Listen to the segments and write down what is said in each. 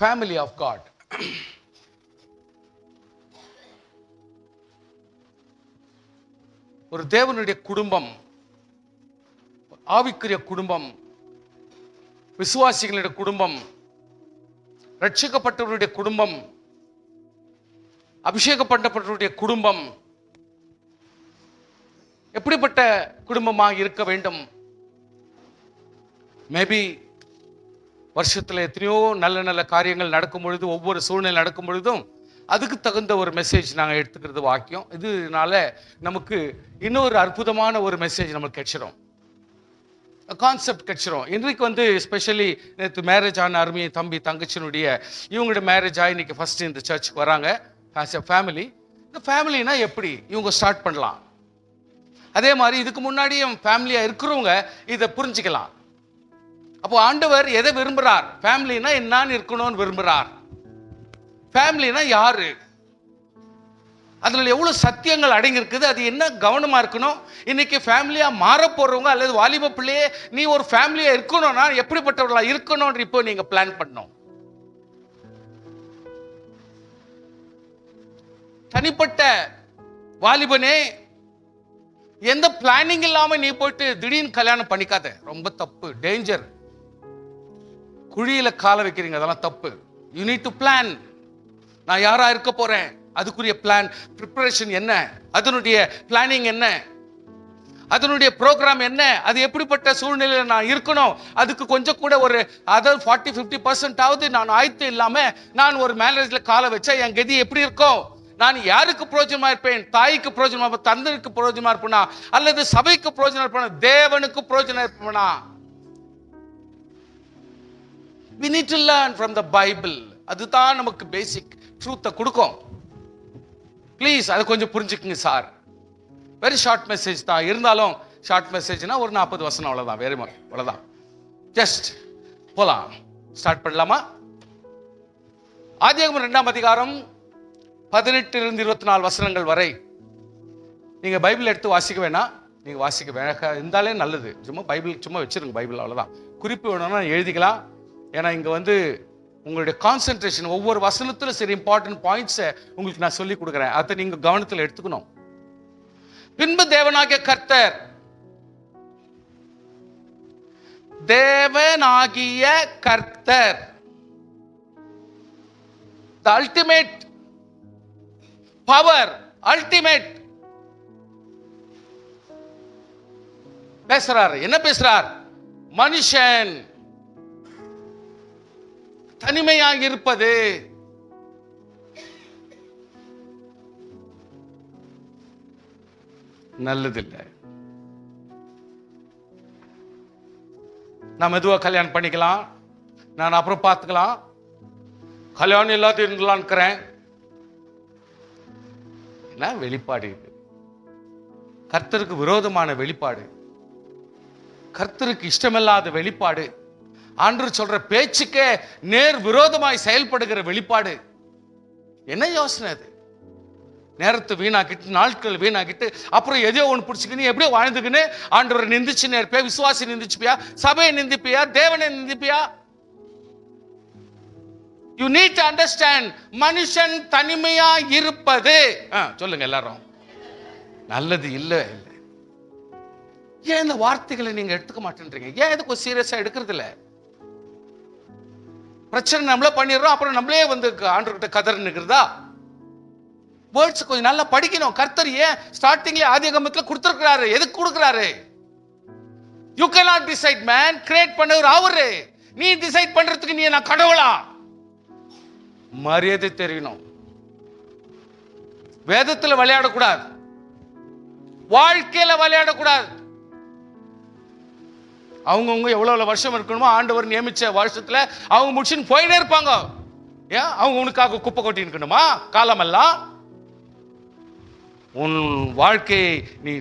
family of God. ஒரு தேவனுடைய குடும்பம், ஆவிக்குரிய குடும்பம், விசுவாசிகளுடைய குடும்பம், ரட்சிக்கப்பட்டவருடைய குடும்பம், அபிஷேகப்பட்டவருடைய குடும்பம் எப்படிப்பட்ட குடும்பமாக இருக்க வேண்டும்? மேபி வருஷத்துல எத்தனையோ நல்ல நல்ல காரியங்கள் நடக்கும் பொழுது, ஒவ்வொரு சூழ்நிலை நடக்கும் பொழுதும் அதுக்கு தகுந்த ஒரு மெசேஜ் நாங்கள் எடுத்துக்கிறது வாக்கியம். இதனால நமக்கு இன்னொரு அற்புதமான ஒரு மெசேஜ் நமக்கு கிடைச்சிடும், கான்செப்ட் கிடைச்சிடும். இன்றைக்கு ஸ்பெஷலி நேற்று மேரேஜ் ஆன அருமையை தம்பி தங்கச்சினுடைய இவங்களுடைய மேரேஜ் ஆகி இன்னைக்கு ஃபர்ஸ்ட் இந்த சர்ச்சுக்கு வராங்க ஆஸ் எ ஃபேமிலி. இந்த ஃபேமிலினா எப்படி இவங்க ஸ்டார்ட் பண்ணலாம், அதே மாதிரி இதுக்கு முன்னாடியும் ஃபேமிலியா இருக்கிறவங்க இதை புரிஞ்சுக்கலாம். அப்போ ஆண்டவர் எதை விரும்புகிறார்? ஃபேமிலினா என்னன்னு இருக்கணும்னு விரும்புகிறார். ஃபேமிலினா யாரு, அதில் எவ்வளோ சத்தியங்கள் அடங்கியிருக்குது, அது என்ன கவனமாக இருக்கணும். இன்னைக்கு ஃபேமிலியாக மாற போகிறவங்க அல்லது வாலிப பிள்ளையே நீ ஒரு ஃபேமிலியாக இருக்கணும்னா எப்படிப்பட்டவர்களாக இருக்கணும்னு இப்போ நீங்கள் பிளான் பண்ணணும். தனிப்பட்ட வாலிபனே எந்த பிளானிங் இல்லாம நீ போயிட்டு திடீர்னு கல்யாணம் பண்ணிக்காத, ரொம்ப தப்பு, டேஞ்சர். குழியில கால வைக்கிறீங்க, அதெல்லாம் தப்பு. You need to plan. நான் யாரா இருக்க போறேன், அதுக்குரிய பிளான், ப்ரிப்பரேஷன் என்ன, அதனுடைய பிளானிங் என்ன, அதனுடைய ப்ரோக்ராம் என்ன, அது எப்படிப்பட்ட சூழ்நிலையில் நான் இருக்கணும், அதுக்கு கொஞ்சம் கூட ஒரு அதர் 40-50% நான் ஆயத்து இல்லாம நான் ஒரு மேரேஜ்ல கால வச்சா என் கதி எப்படி இருக்கும்? நான் யாருக்கு பிரயோஜனமா இருப்பேன்? தாய்க்கு பிரயோஜனமா இருப்பேன், தந்தைக்கு பிரயோஜனமா இருப்பேனா, அல்லது சபைக்கு பிரயோஜனம் இருப்பேனா, தேவனுக்கு பிரயோஜனம் இருப்பேனா? We need to learn from the Bible. அதுதான் நமக்கு பேசிக் ட்ரூத்தை கொடுக்கும். ப்ளீஸ் அதை கொஞ்சம் புரிஞ்சுக்குங்க சார். வெரி ஷார்ட் மெசேஜ் தான், இருந்தாலும் ஷார்ட் மெசேஜ்னா ஒரு 40 வசனம், அவ்வளோதான், வேறு அவ்வளோதான். ஜஸ்ட் போலாம், ஸ்டார்ட் பண்ணலாமா? ஆதியாகமம் 2ஆம் அதிகாரம் 18-24 வசனங்கள் வரை நீங்க பைபிள் எடுத்து வாசிக்க வேணாம். நீங்க வாசிக்க வேணா இருந்தாலே நல்லது. சும்மா பைபிள் சும்மா வச்சிருங்க, பைபிள் அவ்வளோதான். குறிப்பு வேணும்னா எழுதிக்கலாம். ஏன்னா இங்க உங்களுடைய கான்சென்ட்ரேஷன் ஒவ்வொரு வசனத்துல சரி இம்பார்ட்டன்ட் பாயிண்ட்ஸை உங்களுக்கு நான் சொல்லி கொடுக்குறேன், அதை நீங்க கவனத்தில் எடுத்துக்கணும். பின்பு தேவனாகிய கர்த்தர், தேவனாகிய கர்த்தர், the ultimate power, ultimate பேசுறார். என்ன பேசுறார்? மனுஷன் தனிமையாக இருப்பது நல்லதில்லை. நான் மெதுவா கல்யாணம் பண்ணிக்கலாம், நான் அப்புறம் பார்த்துக்கலாம், கல்யாணம் இல்லாத இருந்தலான்னு இருக்கிறேன். என்ன வெளிப்பாடு இது? கர்த்தருக்கு விரோதமான வெளிப்பாடு, கர்த்தருக்கு இஷ்டமில்லாத வெளிப்பாடு, ஆண்டவர் சொல்ற பேச்சுக்கே நேர் விரோதமாய் செயல்படுகிற வெளிப்பாடு. என்ன யோசனை அது? நேரத்தை வீணாக்கிட்டு, நாட்கள் வீணாக்கிட்டு, அப்புறம் எதையோ ஒன்று பிடிச்சிக்கின்னு எப்படியோ வாழ்ந்துக்கின்னு ஆண்டவரை நிந்திச்சுன்னு இருப்பியா, விசுவாசி நிந்திச்சுப்பியா, சபையை நிந்திப்பியா, தேவனை நிந்திப்பியா? You need to understand, மனுஷன் தனிமையா இருப்பது சொல்லுங்க எல்லாரும் நல்லது இல்ல. ஏன் இந்த வார்த்தைகளை நீங்க எடுத்துக்க மாட்டேன்றீங்க? ஏன் இதுக்கு சீரியஸா எடுக்கிறது இல்ல? பிரச்சனை நம்மளே பண்ணிடுறோம், அப்புறம் நம்மளே ஆண்டவர்கிட்ட கதறி நிற்கிறதா? வேர்ட்ஸ் கொஞ்சம் நல்லா படிக்கணும். கர்த்தர் ஏன் ஸ்டார்டிங்ல ஆதியாகமத்துல கொடுத்திருக்கிறாரு? எதுக்கு கொடுக்கிறாரு? You cannot decide man, create பண்ணவர் அவரு. நீ டிசைட் பண்றதுக்கு நீ நான் கடவுளா? மரியாதை தெரியணும். வேதத்துல விளையாடக்கூடாது, வாழ்க்கையில விளையாடக்கூடாது. அவங்கவுங்க எவ்வளவு வருஷம் இருக்கணுமோ ஆண்டவர் நியமிச்ச வருஷத்துல அவங்க முடிச்சுன்னு போயிட்டே இருப்பாங்க. ஏன் அவங்க உனக்காக குப்பை கொட்டி இருக்கணுமா காலமெல்லாம்? உன் வாழ்க்கையை நீ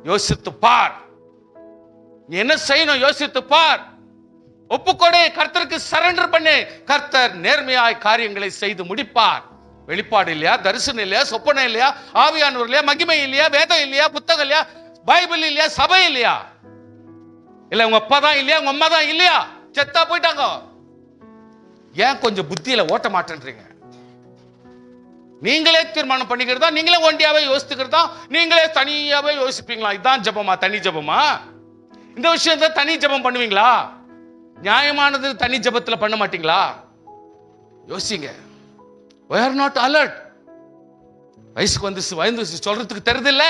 யோசித்து பார். நீ என்ன செய்யணும் யோசித்து பார். ஒப்புக்கொடு, கர்த்தருக்கு சரண்டர் பண்ணு. கர்த்தர் நேர்மையாய் காரியங்களை செய்து முடிப்பார். வெளிப்பாடு இல்லையா, தரிசனம் இல்லையா, சொப்பனை இல்லையா, ஆவியானவர் இல்லையா, மகிமை இல்லையா, வேதம் இல்லையா, புத்தகம் இல்லையா, பைபிள் இல்லையா, சபை இல்லையா, இல்ல உங்க அப்பா தான் இல்லையா, உங்க அம்மா தான் இல்லையா, செத்தா போயிட்டாங்க. ஏன் கொஞ்சம் புத்தியில ஓட்ட மாட்டேன்றீங்க? நீங்களே தீர்மானம் பண்ணிக்கிறதா, நீங்களே ஒண்டியாவே யோசித்துக்கிறதா, நீங்களே தனியாவே யோசிப்பீங்களா? இதுதான் ஜபமா? தனி ஜபமா? இந்த விஷயத்தை தனி ஜபம் பண்ணுவீங்களா? நியாயமானது தனி ஜபத்துல பண்ண மாட்டீங்களா? யோசிங்க. we are not alert. வயசுக்கு வந்து சொல்றதுக்கு தெரியுது இல்ல,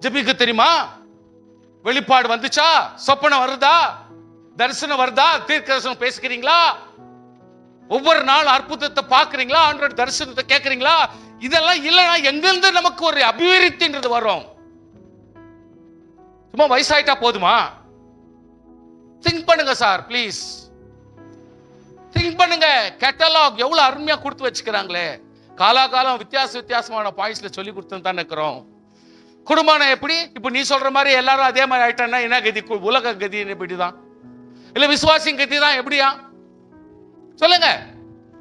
ஜபிக்க தெரியுமா? வெளிப்பாடு வந்துச்சா? சொப்பனம் வருதா? தரிசனம் வருதா? தீர்க்கதரிசனம் பேசுகிறீங்களா? ஒவ்வொரு நாள் அற்புதத்தை பார்க்கறீங்களா? ஆண்டவர் தரிசனத்தை கேட்கறீங்களா? இதெல்லாம் இல்லைன்னா எங்கிருந்து நமக்கு ஒரு அபிவிருத்தின்றது வரும்? சும்மா வயசாயிட்டா போதுமா? திங்க் பண்ணுங்க சார், ப்ளீஸ் திங்க் பண்ணுங்க. கேட்டலாக் எவ்வளவு அருமையா கொடுத்து வச்சுக்கிறாங்களே. காலாகாலம் வித்தியாசமான பாயிண்ட்ஸ்ல சொல்லி கொடுத்து தான் இருக்கிறோம். குடும்பம் எப்படி? இப்ப நீ சொல்ற மாதிரி எல்லாரும் அதே மாதிரி ஆயிட்டான்னா என்ன கதி? உலக கதி எப்படிதான்? இல்ல விசுவாசின் கதி தான் எப்படியா? சொல்லுங்க.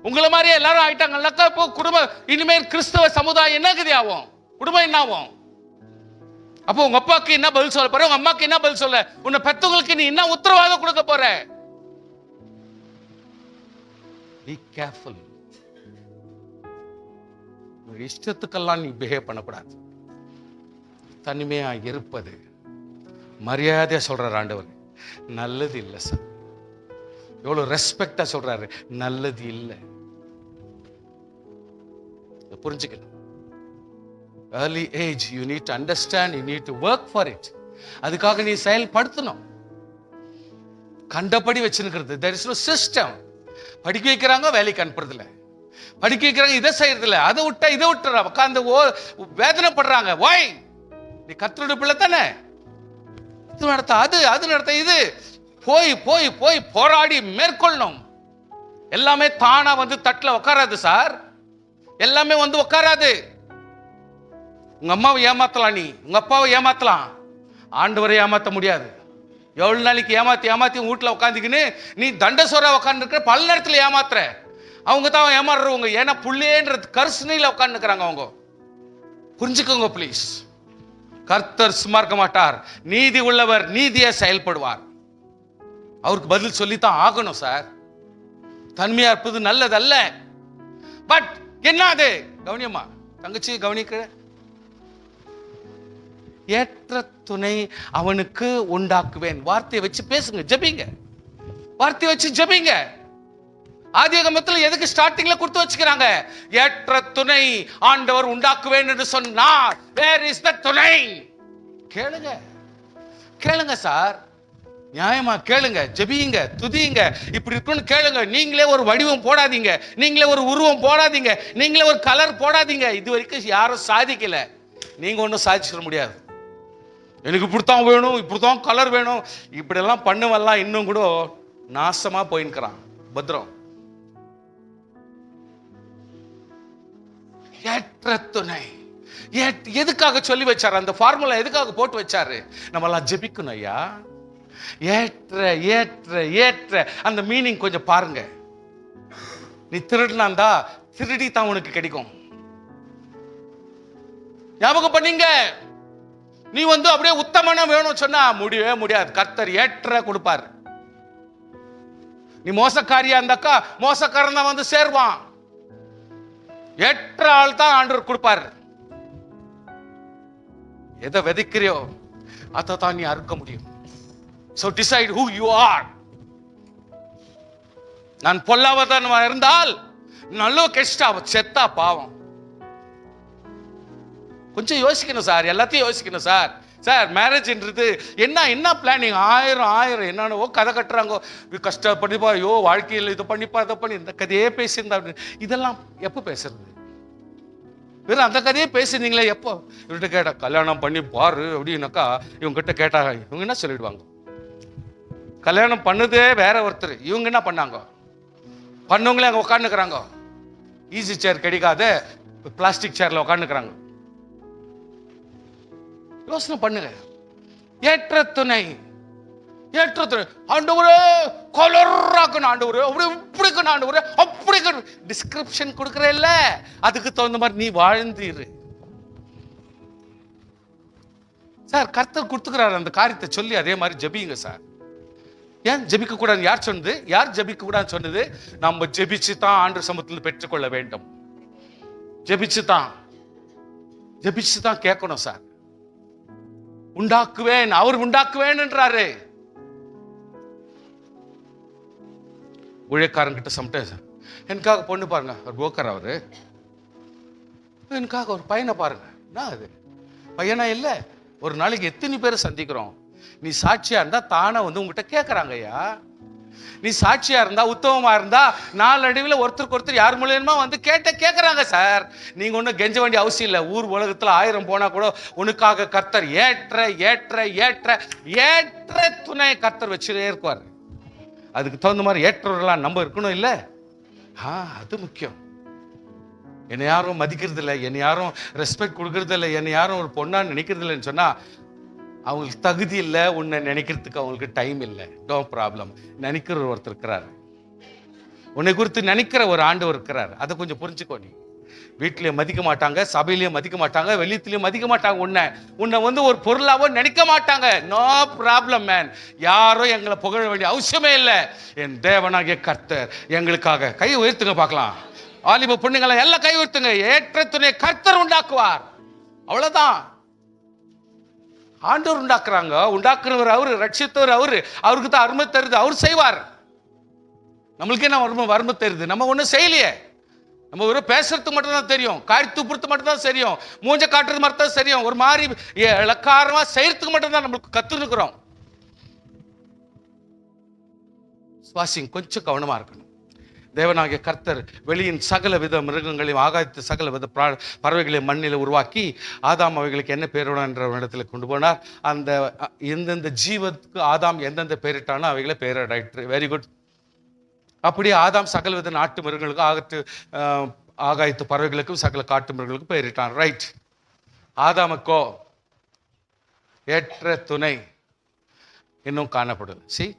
உங்களை மாதிரி எல்லாரும் ஆயிட்டாங்கன்னாக்கா இப்போ குடும்பம், இனிமேல் கிறிஸ்தவ சமுதாயம் என்ன கதி ஆகும்? குடும்பம் என்ன ஆகும்? அப்போ உங்க அப்பாக்கு என்ன பதில் சொல்ல போற? உங்க அம்மாக்கு என்ன பதில் சொல்ல? உன்னை பெத்தவங்களுக்கு நீ என்ன உத்தரவாதம் கொடுக்க போற? Be careful. இஷ்டத்துக்கெல்லாம் நீ பிஹேவ் பண்ணக்கூடாது. தனிமையா இருப்பது, மரியாதையா சொல்றாரு ஆண்டவர். நல்லது இல்லை சார். எவ்வளவு ரெஸ்பெக்டா சொல்றாரு. நல்லது இல்லை. புரிஞ்சுக்கணும். early age you need to understand, you need to work for it. அதுக்காக நீ செயல்படுத்தணும். கண்டபடி வச்சிருக்கிறது, there is no system. படிக்க வைக்கிறாங்க, வேலைக்கு அனுப்புறது இல்லை. படிக்க வைக்கிறாங்க, இதை செய்யறது இல்லை. அதை விட்டா இதை விட்டுற உட்காந்து வேதனைப்படுறாங்க. why? நீ கர்த்தருடைய பிள்ளை தானே. இது நடத்த அது நடத்த இது போய் போய் போய் போராடி மேற்கொள்ளணும். எல்லாமே தானா வந்து தட்டில் உட்காராது சார். எல்லாமே வந்து உட்காராது. உங்க அம்மாவை ஏமாத்தலாம், நீ உங்க அப்பாவை ஏமாத்தலாம், ஆண்டவரை ஏமாத்த முடியாது. எவ்வளவு நாளைக்கு ஏமாத்தி வீட்டுல உட்காந்துக்கின்னு நீ தண்டசோரா உட்காந்து இருக்கிற, பல நேரத்தில் ஏமாத்துற. அவங்க தான் ஏமாறுறவங்க. ஏன்னா புள்ளேன்றது கர்சனையில உட்காந்து இருக்கிறாங்க அவங்க. புரிஞ்சுக்கோங்க ப்ளீஸ். கர்த்தர் சும்மா இருக்க மாட்டார். நீதி உள்ளவர் நீதியா செயல்படுவார். அவருக்கு பதில் சொல்லித்தான் ஆகணும் சார். தன்மையா இருப்பது நல்லதல்ல. பட் என்ன அது? கவனியம்மா, தங்கச்சி கவனிக்க. ஏற்ற துணை அவனுக்கு உண்டாக்குவேன். வார்த்தையை வச்சு பேசுங்க, ஜபிங்க. வார்த்தையை வச்சு ஜபிங்க. ஆதியாகமத்தில் எதுக்கு ஸ்டார்டிங்ல கொடுத்து வச்சுக்கிறாங்க? ஏற்ற துணை ஆண்டவர் உண்டாக்குவேன் என்று சொன்னார். வேர் இஸ் த துணை? கேளுங்க, கேளுங்க சார். நியாயமா கேளுங்க, ஜெபியுங்க, துதியுங்க. இப்படி இருக்குன்னு கேளுங்க. நீங்களே ஒரு வடிவம் போடாதீங்க, நீங்களே ஒரு உருவம் போடாதீங்க, நீங்களே ஒரு கலர் போடாதீங்க. இது வரைக்கும் யாரும் சாதிக்கல. நீங்க ஒன்றும் சாதிச்சிட முடியாது. எனக்கு இப்படித்தான் வேணும், இப்படித்தான் கலர் வேணும், இப்படியெல்லாம் பண்ணுவெல்லாம் இன்னும் கூட நாசமா போயின்னுக்கிறான். பத்ரம். ஏற்ற துணை எதுக்காக சொல்லி வச்சாரு? அந்த ஃபார்முலா எதுக்காக போட்டு வச்சாரு? நம்மளாம் ஜெபிக்கணும் ஐயா. ஏற்ற ஏற்ற ஏற்ற அந்த மீனிங் கொஞ்சம் பாருங்க. நீ திருடினாந்தா திருடி தான் உனக்கு கிடைக்கும். ஞாபகம் பண்ணீங்க. நீ வந்து அப்படியே உத்தமனா வேணும் சொன்னா முடியவே முடியாது. கர்த்தர் ஏற்ற கொடுப்பார். நீ மோசக்காரியா இருந்தாக்கா மோசக்காரன் தான் வந்து சேர்வான். ஏற்ற ஆள் தான் ஆண்டவர் கொடுப்பார். எதை விதைக்கிறியோ அதை தான் நீ அறுக்க முடியும். So decide who you are. நான் பொல்லாதவன் இருந்தால் நல்ல கெஸ்டா செத்தா பாவம். கொஞ்சம் யோசிக்கணும் சார், எல்லாத்தையும் யோசிக்கணும் சார். சார் மேரேஜ்ன்றது என்ன பிளானிங்? ஆயிரம் என்னென்னவோ கதை கட்டுறாங்க. கஷ்டப்படிப்பா, ஐயோ வாழ்க்கையில் இதை பண்ணிப்பா அதை பண்ணி, இந்த கதையே பேசியிருந்தா. இதெல்லாம் எப்போ பேசுறது? வெறும் அந்த கதையே பேசியிருந்தீங்களே எப்போ? இவர்கிட்ட கேட்டா கல்யாணம் பண்ணி பாரு அப்படின்னாக்கா இவங்க கிட்ட கேட்டாங்க, இவங்க என்ன சொல்லிடுவாங்க? கல்யாணம் பண்ணதே வேற ஒருத்தர், இவங்க என்ன பண்ணாங்க? பண்ணவங்களே அங்கே உட்காந்துக்கிறாங்க. ஈஸி சேர் கிடைக்காத பிளாஸ்டிக் சேர்ல உட்காந்துக்கிறாங்க. யோசனை பண்ணுங்க. ஏற்ற துணை, ஏற்ற துணை. ஆண்டவரே கலராக்கணும், ஆண்டவரே அப்படி இப்படிக்கணும், ஆண்டவரே அப்படி டிஸ்கிரிப்ஷன் கொடுக்குற இல்ல, அதுக்கு தகுந்த மாதிரி நீ வாழ்ந்துரு சார். கர்த்தர் கொடுத்துக்கிறாரு அந்த காரியத்தை சொல்லி அதே மாதிரி ஜபியுங்க சார். ஏன் ஜெபிக்க கூடாது யார் சொன்னது? யார் ஜெபிக்க கூடாதுன்னு சொன்னது? நம்ம ஜெபிச்சு தான் ஆண்டவர் சமூகத்தில் பெற்றுக்கொள்ள வேண்டும். ஜெபிச்சு தான் கேட்கணும். சார் உண்டாக்குவேன், அவர் உண்டாக்குவேன் என்றாரு. ஊழியக்காரங்கிட்ட சம்டைம்ஸ் எனக்காக பொண்ணு பாருங்க, அவர் போக்கர், அவரு எனக்காக ஒரு பையனை பாருங்க. என்ன அது பையனா இல்ல, ஒரு நாளைக்கு எத்தனை பேரை சந்திக்கிறோம். நீ சாட்சியா இருந்தா தானே வந்து உங்ககிட்ட கேட்கறாங்க. ஐயா நீ சாட்சியா இருந்தா, உத்தமமா இருந்தா, நாளடைவில் ஒருத்தருக்கு ஒருத்தர் யார் மூலியமா வந்து கேட்கறாங்க. சார் நீங்க ஒன்றும் கெஞ்ச வேண்டிய அவசியம் இல்லை. ஊர் உலகத்துல 1000 போனா கூட உனக்காக கர்த்தர் ஏற்ற ஏற்ற ஏற்ற ஏற்ற துணை கர்த்தர் வச்சுட்டே இருக்குவார். அதுக்கு தகுந்த மாதிரி ஏற்றவர்களாம் நம்ம இருக்கணும் இல்ல? அது முக்கியம். என்னை யாரும் மதிக்கிறது இல்லை, என்னை யாரும் ரெஸ்பெக்ட் கொடுக்கறது இல்லை, என்னை யாரும் ஒரு பொண்ணா நினைக்கிறது இல்லைன்னு சொன்னா அவங்களுக்கு தகுதி இல்லை. உன்னை நினைக்கிறதுக்கு அவங்களுக்கு டைம் இல்லை. No problem. நினைக்கிற ஒருத்தர் இருக்கிறார், உன்னை குறித்து நினைக்கிற ஒரு ஆண்டவர் இருக்கிறார். அதை கொஞ்சம் புரிஞ்சுக்கோ. நீ வீட்டிலேயே மதிக்க மாட்டாங்க, சபையிலேயே மதிக்க மாட்டாங்க, வெளியத்திலேயே மதிக்க மாட்டாங்க. உன்னை வந்து ஒரு பொருளாவோ நினைக்க மாட்டாங்க. No problem man. யாரும் எங்களை புகழ வேண்டிய அவசியமே இல்லை. என் தேவனாகிய கர்த்தர் எங்களுக்காக. கை உயர்த்துங்க பார்க்கலாம். வாலிப பொண்ணுங்களை எல்லாம் கை உயர்த்துங்க. ஏற்ற துணை கர்த்தர் உண்டாக்குவார். அவ்வளவுதான். ஆண்டவர் உண்டாக்குறாங்க. உண்டாக்குறவர் அவரு, ரட்சித்தவர் அவரு. அவருக்கு தான் அருமை தருது, அவர் செய்வார். நம்மளுக்கே நம்ம வறுமை தருது. நம்ம ஒன்றும் செய்யலையே. நம்ம ஒரு பேசுறதுக்கு மட்டும் தான் தெரியும், காய் துப்புறது மட்டும் தான் தெரியும், மூஞ்ச காட்டுறது மட்டும் தான் தெரியும், ஒரு மாதிரி இலக்காரமா செய்யறதுக்கு மட்டும் தான் நம்மளுக்கு கத்துருக்கிறோம். சுவாசிங் கொஞ்சம் கவனமா இருக்கணும். தேவனாகிய கர்த்தர் வெளியின் சகல வித மிருகங்களையும் ஆகாயத்து சகல வித பறவைகளையும் மண்ணில் உருவாக்கி ஆதாம் அவைகளுக்கு என்ன பேரிட என்ற இடத்துல கொண்டு போனார். அந்த எந்தெந்த ஜீவத்துக்கு ஆதாம் எந்தெந்த பேரிட்டானோ அவைகளை பேரிடாயிற்று. Very good. அப்படியே ஆதாம் சகல வித நாட்டு மிருகங்களுக்கும் ஆகாயத்து பறவைகளுக்கும் சகல காட்டு மிருகங்களுக்கும் பேரிட்டான். ரைட். ஆதாமுக்கோ ஏற்ற துணை இன்னும் காணப்படுது. See,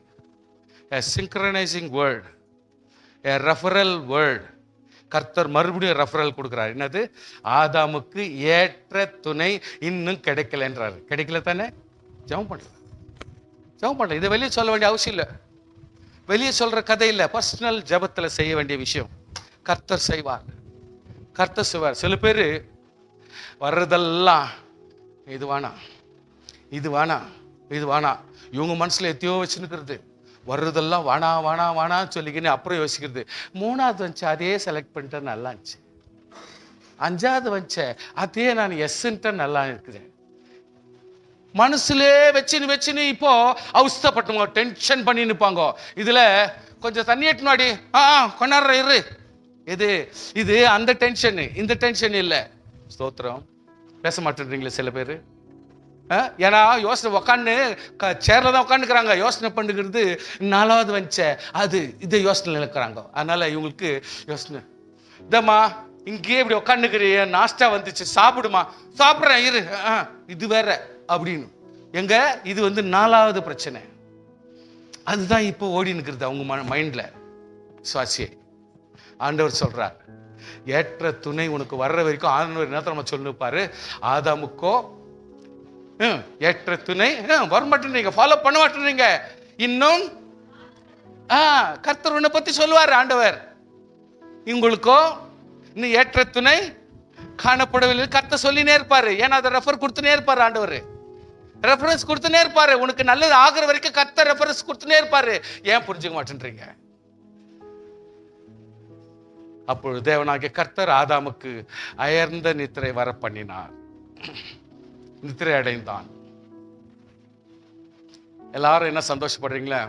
a synchronizing word, a referral word. கர்த்தர் மறுபடியும் ரெஃபரல் கொடுக்கிறார். என்னது? ஆதாமுக்கு ஏற்ற துணை இன்னும் கிடைக்கல என்றார். கிடைக்கல தானே? ஜெபம் பண்ற. இதை வெளியே சொல்ல வேண்டிய அவசியம் இல்லை. வெளியே சொல்ற கதை இல்லை. பர்சனல் ஜெபத்துல செய்ய வேண்டிய விஷயம். கர்த்தர் செய்வார். சில பேர் வர்றதெல்லாம் இது வேணாம் இவங்க மனசுல எத்தையோ வச்சுருக்கிறது. வர்றதெல்லாம் வானா சொல்லிக்கின்னு அப்புறம் யோசிக்கிறது. 3வது வந்துச்சு, அதே செலக்ட் பண்ணிட்டு நல்லா இருந்துச்சு. 5வது வந்துச்சு, அதே நான் எஸ்ன்ட்டு நல்லா இருக்குது. மனசுலே வச்சுன்னு இப்போ அவஸ்தப்பட்டுங்க, டென்ஷன் பண்ணி நிற்பாங்க. இதுல கொஞ்சம் தண்ணி எட்டுனாடி கொண்டாடுற இரு. இது அந்த டென்ஷன், இந்த டென்ஷன் இல்லை. ஸ்தோத்திரம். பேச மாட்டேன்றீங்களே சில பேர். ஏன்னா யோசனை உக்காந்து சேர்ல தான் உட்காந்துக்கிறாங்க. யோசனை பண்ணுகிறது 4வது வந்துச்ச இதை யோசனை இருக்கிறாங்க. அதனால இவங்களுக்கு யோசனை, இதம்மா இங்கேயே இப்படி உட்காந்துக்கிறிய, நாஸ்டா வந்துச்சு, சாப்பிடுமா. சாப்பிட்றேன் இரு. இது வேற அப்படின்னு. இது வந்து 4வது பிரச்சனை. அதுதான் இப்போ ஓடி நிற்கிறது அவங்க மைண்ட்ல. சுவாசியை ஆண்டவர் சொல்றார், ஏற்ற துணை உனக்கு வர்ற வரைக்கும் ஆண்டவர் என்ன நம்ம சொல்லிருப்பாரு, ஆதாமுக்கோ ஏற்ற துணை வரமாட்டேன்றீங்க, ஃபாலோ பண்ண மாட்டேன்றீங்க. இன்னும் கர்த்தர் உன்னை பத்தி சொல்லுவார் ஆண்டவர், உங்களுக்கோ இன்னும் ஏற்ற துணை காணப்படவில்லை. கர்த்தர் சொல்லினே இருப்பாரு. ஏன்னா அதை ரெஃபர் கொடுத்துனே இருப்பாரு. ஆண்டவர் ரெஃபரன்ஸ் கொடுத்துனே இருப்பாரு. உனக்கு நல்லது ஆகிற வரைக்கும் கர்த்தர் ரெஃபரன்ஸ் கொடுத்துனே இருப்பாரு. ஏன் புரிஞ்சுக்க மாட்டேன்றீங்க? அப்பொழுது தேவனாகிய கர்த்தர் ஆதாமுக்கு அயர்ந்த நித்திரை வர பண்ணினார். நித்திரை அடைந்தான். எல்லாரும் என்ன சந்தோஷப்படுறீங்களா?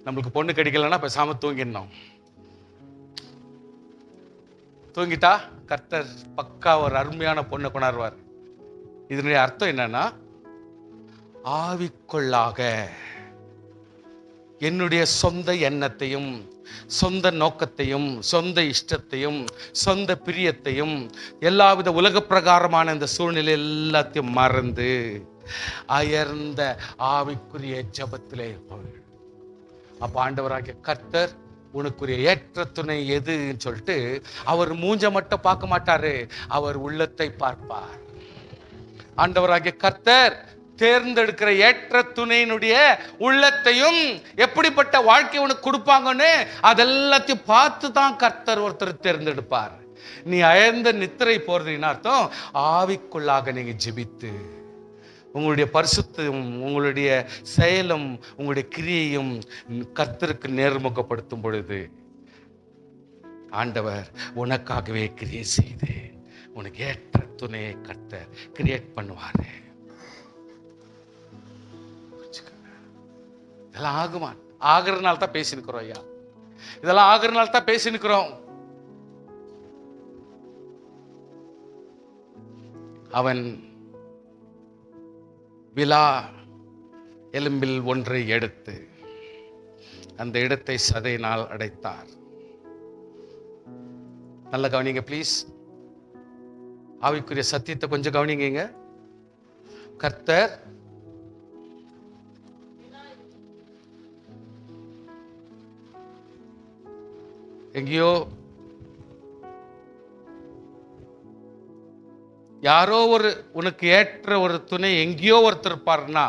நம்மளுக்கு பொண்ணு கிடைக்கலன்னா பேசாம தூங்கிடணும். தூங்கிட்டா கர்த்தர் பக்கா ஒரு அருமையான பொண்ணை கொண்டாடுவார். இதனுடைய அர்த்தம் என்னன்னா, ஆவிக்குள்ளாக என்னுடைய சொந்த எண்ணத்தையும் சொந்த நோக்கத்தையும் சொந்த இஷ்டத்தையும் சொந்த பிரியத்தையும் எல்லாவித உலக பிரகாரமான இந்த சூழ்நிலை எல்லாத்தையும் மறந்து அயர்ந்த ஆவிக்குரிய ஜெபத்திலே அப்ப ஆண்டவராகிய கர்த்தர் உனக்குரிய ஏற்ற துணை எதுன்னு சொல்லிட்டு அவர் மூஞ்ச மட்டும் பார்க்க மாட்டாரு, அவர் உள்ளத்தை பார்ப்பார். ஆண்டவராகிய கர்த்தர் தேர்ந்தெடுக்கிற ஏற்ற துணையினுடைய உள்ளத்தையும் எப்படிப்பட்ட வாழ்க்கை உனக்கு கொடுப்பாங்கன்னு அதெல்லாத்தையும் பார்த்து தான் கர்த்தர் ஒருத்தர் தேர்ந்தெடுப்பார். நீ அயர்ந்த நித்திரை போறதுன்னு அர்த்தம் ஆவிக்குள்ளாக நீங்க ஜெபித்து உங்களுடைய பரிசுத்தம், உங்களுடைய செயலும், உங்களுடைய கிரியையும் கர்த்தருக்கு நேர்முகப்படுத்தும் பொழுது ஆண்டவர் உனக்காகவே கிரியை செய்து உனக்கு ஏற்ற துணையை கர்த்தர் கிரியேட் பண்ணுவாரு. இதெல்லாம் ஆகுமா? ஆகிறதுனால தான் பேசினுக்கிறோம் ஐயா, இதெல்லாம் ஆகிறதுனால தான் பேசினுக்கிறோம். அவன் விலா எலும்பில் ஒன்றை எடுத்து அந்த இடத்தை சதையினால் அடைத்தார். நல்ல கவனிங்க ப்ளீஸ், ஆவிக்குரிய சத்தியத்தை கொஞ்சம் கவனிங்க. கர்த்தர் எங்கேயோ யாரோ ஒரு உனக்கு ஏற்ற ஒரு துணை எங்கேயோ ஒருத்தர் இருப்பார்னா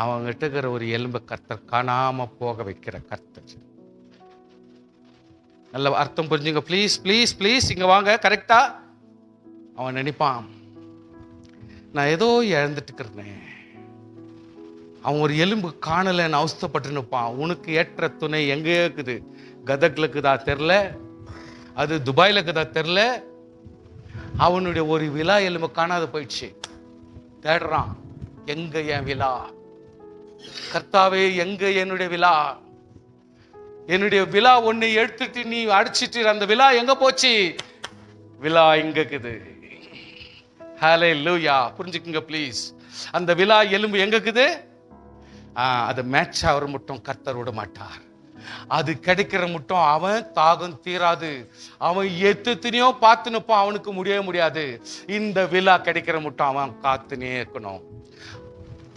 அவங்கிட்ட இருக்கிற ஒரு எலும்பை கர்த்தர் காணாம போக வைக்கிற கர்த்தர். நல்ல அர்த்தம் புரிஞ்சுங்க ப்ளீஸ் ப்ளீஸ் ப்ளீஸ், இங்க வாங்க. கரெக்டா அவன் நினைப்பான், நான் ஏதோ இழந்துட்டு இருக்கிறேன். அவன் ஒரு எலும்பு காணலைன்னு அவஸ்தப்பட்டு நிற்பான். உனக்கு ஏற்ற துணை எங்கே இருக்குது? கதக்ல இருக்குதா தெரில, அது துபாயில இருக்குதா தெரில. அவனுடைய ஒரு விழா எலும்பு காணாத போயிடுச்சு. தேடுறான், எங்க என் விழா? கர்த்தாவே எங்க என்னுடைய விழா? என்னுடைய விழா ஒண்ணு எடுத்துட்டு நீ அடிச்சிட்டு அந்த விழா எங்க போச்சு? விழா இங்க இருக்குது. ஹல்லேலூயா. புரிஞ்சுக்குங்க ப்ளீஸ். அந்த விழா எலும்பு எங்க இருக்குது? அது மேட்ச் ஆகிற மட்டும் கர்த்தர் விட மாட்டார். அது கிடைக்கிற மட்டும் அவன் தாகம் தீராது. அவன் எத்தனையோ பார்த்து நிற்பான், அவனுக்கு முடியவே முடியாது. இந்த விழா கிடைக்கிற மட்டும் அவன் காத்துனே இருக்கணும்.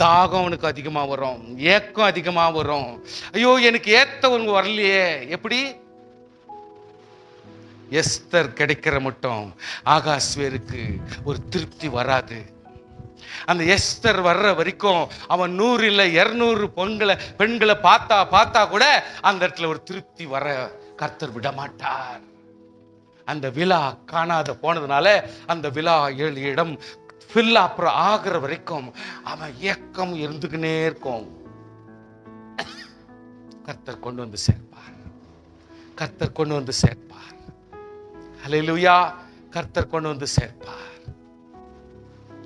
தாகம் அவனுக்கு அதிகமா வரும், ஏக்கம் அதிகமா வரும். ஐயோ எனக்கு ஏத்தவங்க வரலையே. எப்படி? எஸ்தர் கிடைக்கிற மட்டும் ஆகாஸ்வேருக்கு ஒரு திருப்தி வராது. அந்த எஸ்தர் வர்ற வரைக்கும் அவன் 100 இல்லை 200 பெண்களை பார்த்தா கூட அந்த இடத்துல ஒரு திருப்தி வர கர்த்தர் விட மாட்டார். அந்த விழா காணாத போனதுனால அந்த விழா 7 இடம் ஃபில் அப்புறம் ஆகிற வரைக்கும் அவன் ஏக்கம் இருந்துக்கினே இருக்கும். கர்த்தர் கொண்டு வந்து சேர்ப்பார், கர்த்தர் கொண்டு வந்து சேர்ப்பார். ஹல்லேலூயா. கர்த்தர் கொண்டு வந்து சேர்ப்பார்.